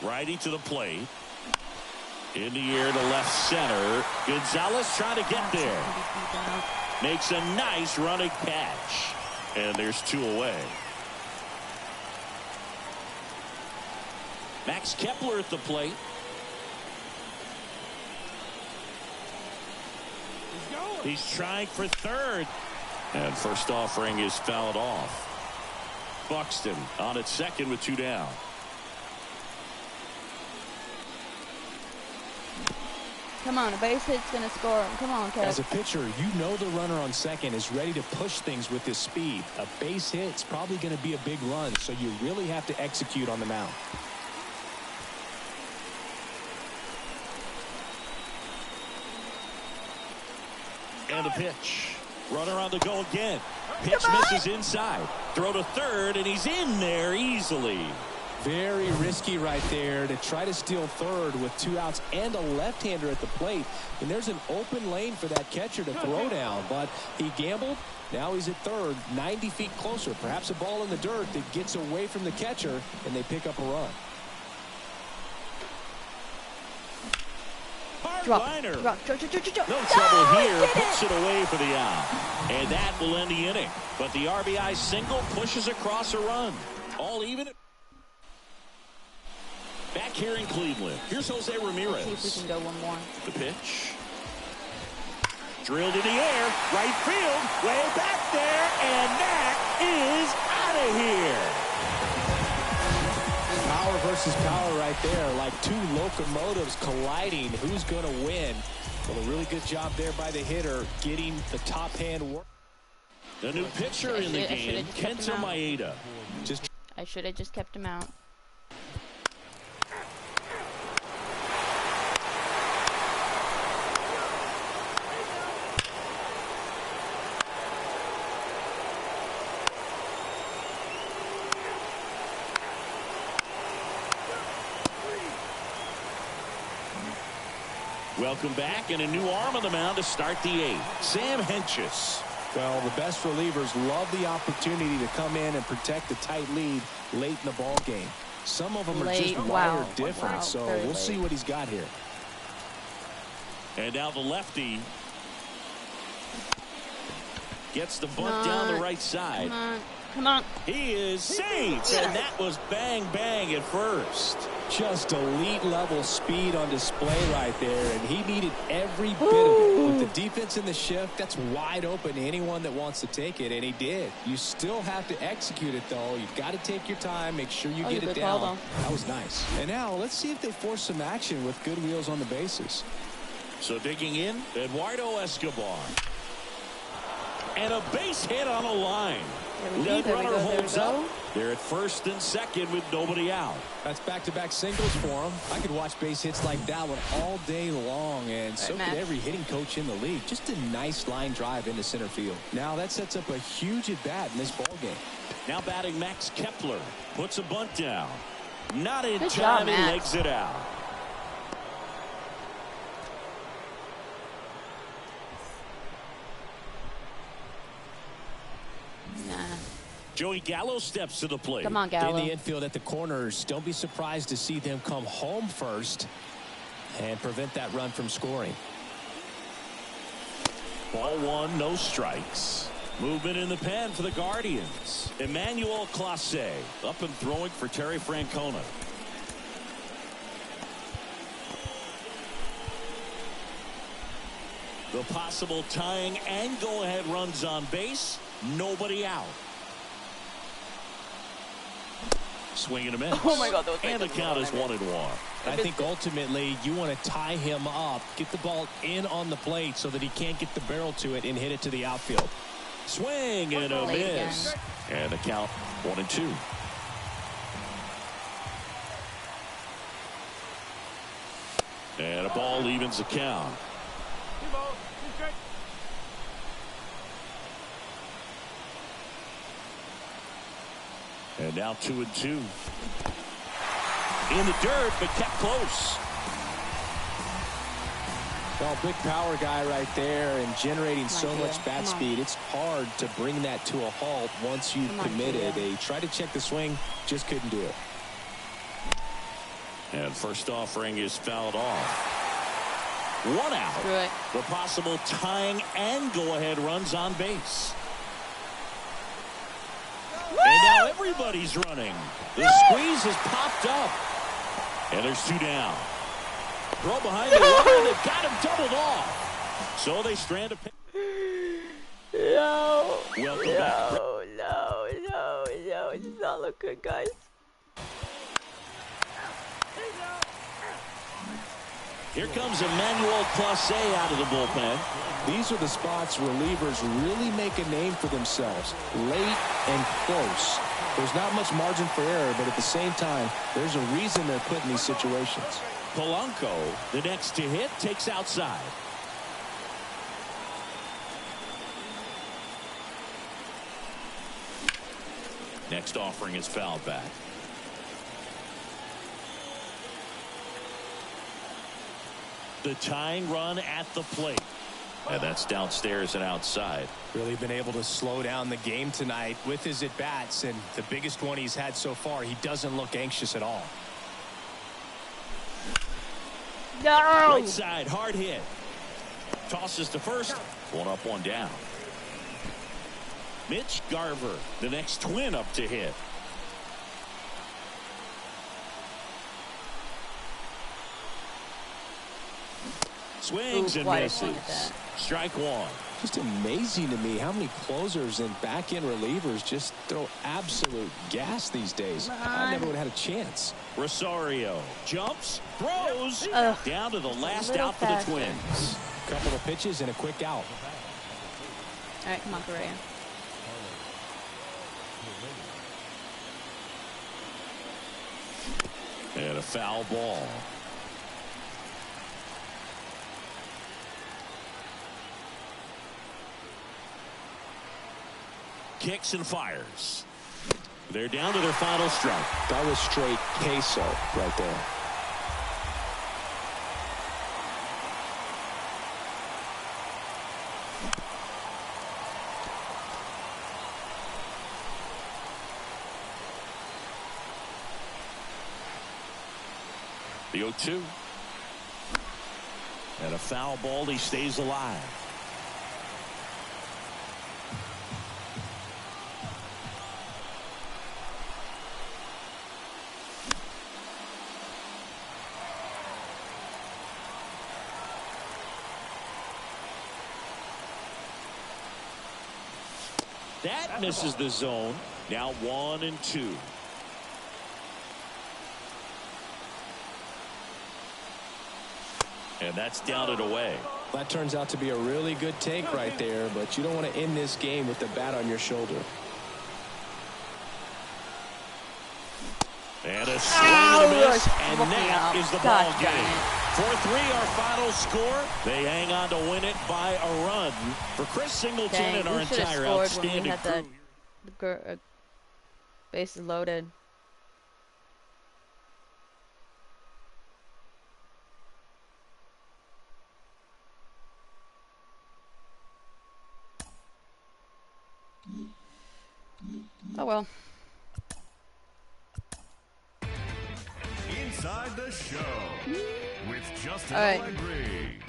Righty to the plate. In the air to left center. Gonzalez trying to get there. Makes a nice running catch. And there's 2 away. Max Kepler at the plate. He's trying for third. And first offering is fouled off. Buxton on at second with 2 down. Come on, a base hit's gonna score him. Come on, Kev. As a pitcher, you know the runner on second is ready to push things with his speed. A base hit's probably going to be a big run, so you really have to execute on the mound. And a pitch. Runner on the go again. Pitch misses inside. Throw to third, and he's in there easily. Very risky right there to try to steal third with 2 outs and a left-hander at the plate. And there's an open lane for that catcher to throw down, but he gambled. Now he's at third, 90 feet closer. Perhaps a ball in the dirt that gets away from the catcher, and they pick up a run. Drop. Liner. Drop. No trouble here. Puts it away for the out. And that will end the inning. But the RBI single pushes across a run. All even. Back here in Cleveland. Here's Jose Ramirez. Let's see if we can go one more. The pitch. Drilled in the air. Right field. Way back there. And that is out of here. Power versus power right there. Like 2 locomotives colliding. Who's going to win? Well, a really good job there by the hitter getting the top hand work. The new pitcher in the game, Kenta Maeda. I should have just kept him out. Welcome back, and a new arm on the mound to start the 8th. Sam Hentges. Well, the best relievers love the opportunity to come in and protect the tight lead late in the ball game. Some of them are just wired different, so we'll see what he's got here. And now the lefty gets the bunt down the right side. Come on. Come on. He is safe, and that was bang, bang at first. Just elite level speed on display right there, and he needed every bit of it. With the defense in the shift, that's wide open to anyone that wants to take it, and he did. You still have to execute it, though. You've got to take your time, make sure you get it down. That was nice. And now let's see if they force some action with good wheels on the bases. So digging in, Eduardo Escobar. And a base hit on a line. Lead runner holds up. They're at first and second with nobody out. That's back-to-back singles for him. I could watch base hits like that one all day long, and so could every hitting coach in the league. Just a nice line drive into center field. Now that sets up a huge at-bat in this ball game. Now batting Max Kepler. Puts a bunt down. Not in Good time. job, He Max. legs it out. Nah. Joey Gallo steps to the plate. Come on, In Gallo. the infield at the corners, don't be surprised to see them come home first and prevent that run from scoring. Ball one, no strikes. Movement in the pen for the Guardians. Emmanuel Clase up and throwing for Terry Francona. The possible tying and go-ahead runs on base. Nobody out. Swing and a miss. Oh my God, that was and the count is 1-1. I think ultimately you want to tie him up, get the ball in on the plate so that he can't get the barrel to it and hit it to the outfield. Swing and a Late miss. And the count 1-2. And a ball evens the count. And now 2-2. In the dirt, but kept close. Well, big power guy right there and generating so Come on, much Kyle. bat Come on. speed. It's hard to bring that to a halt once you've Come on, committed. Kyle. They tried to check the swing, just couldn't do it. And first offering is fouled off. One out. Screw it. The possible tying and go-ahead runs on base. And now everybody's running. The squeeze has popped up. And there's two down. Throw behind the line. They've got him doubled off. So they strand a pitch. No. Welcome back. No. It does not look good, guys. Here comes Emmanuel Clase out of the bullpen. These are the spots relievers really make a name for themselves. Late and close. There's not much margin for error, but at the same time, there's a reason they're put in these situations. Polanco, the next to hit, takes outside. Next offering is fouled back. The tying run at the plate. And that's downstairs and outside. Really been able to slow down the game tonight with his at-bats, and the biggest one he's had so far, he doesn't look anxious at all. No. Right side, hard hit. Tosses to first. One up, one down. Mitch Garver, the next twin up to hit. Swings and wide swing at misses. that. Strike one. Just amazing to me how many closers and back-end relievers just throw absolute gas these days. I never would have had a chance. Rosario jumps, throws, Ugh. down to the last little out for the faster. Twins. Couple of pitches and a quick out. All right, come on, Correa. And a foul ball. Kicks and fires. They're down to their final strike. That was straight queso right there. The 0-2. And a foul ball. He stays alive. That misses the zone. Now 1-2. And that's down and away. That turns out to be a really good take right there, but you don't want to end this game with the bat on your shoulder. And a swing and a miss, and Look me that up. is the Gosh, ball darn game. it. 4-3 our final score. They hang on to win it by a run. For Chris Singleton Dang, and our we should have entire scored when we outstanding had crew. Base is loaded. Oh well. Inside the show with Justin All right. Allegri.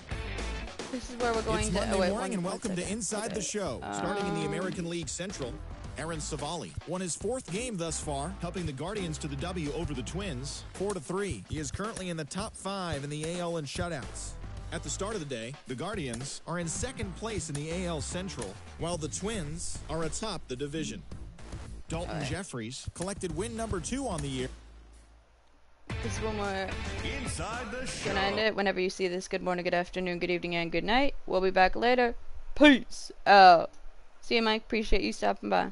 This is where we're going It's to. Monday Oh wait, morning, and welcome to Inside okay. the Show. Starting in the American League Central, Aaron Savali won his 4th game thus far, helping the Guardians to the W over the Twins, 4-3. He is currently in the top 5 in the AL in shutouts. At the start of the day, the Guardians are in 2nd place in the AL Central, while the Twins are atop the division. Dalton Jeffries collected win number 2 on the year. This is when we're Inside the show. gonna end it. Whenever you see this, good morning, good afternoon, good evening, and good night. We'll be back later. Peace out. See you, Mike. Appreciate you stopping by.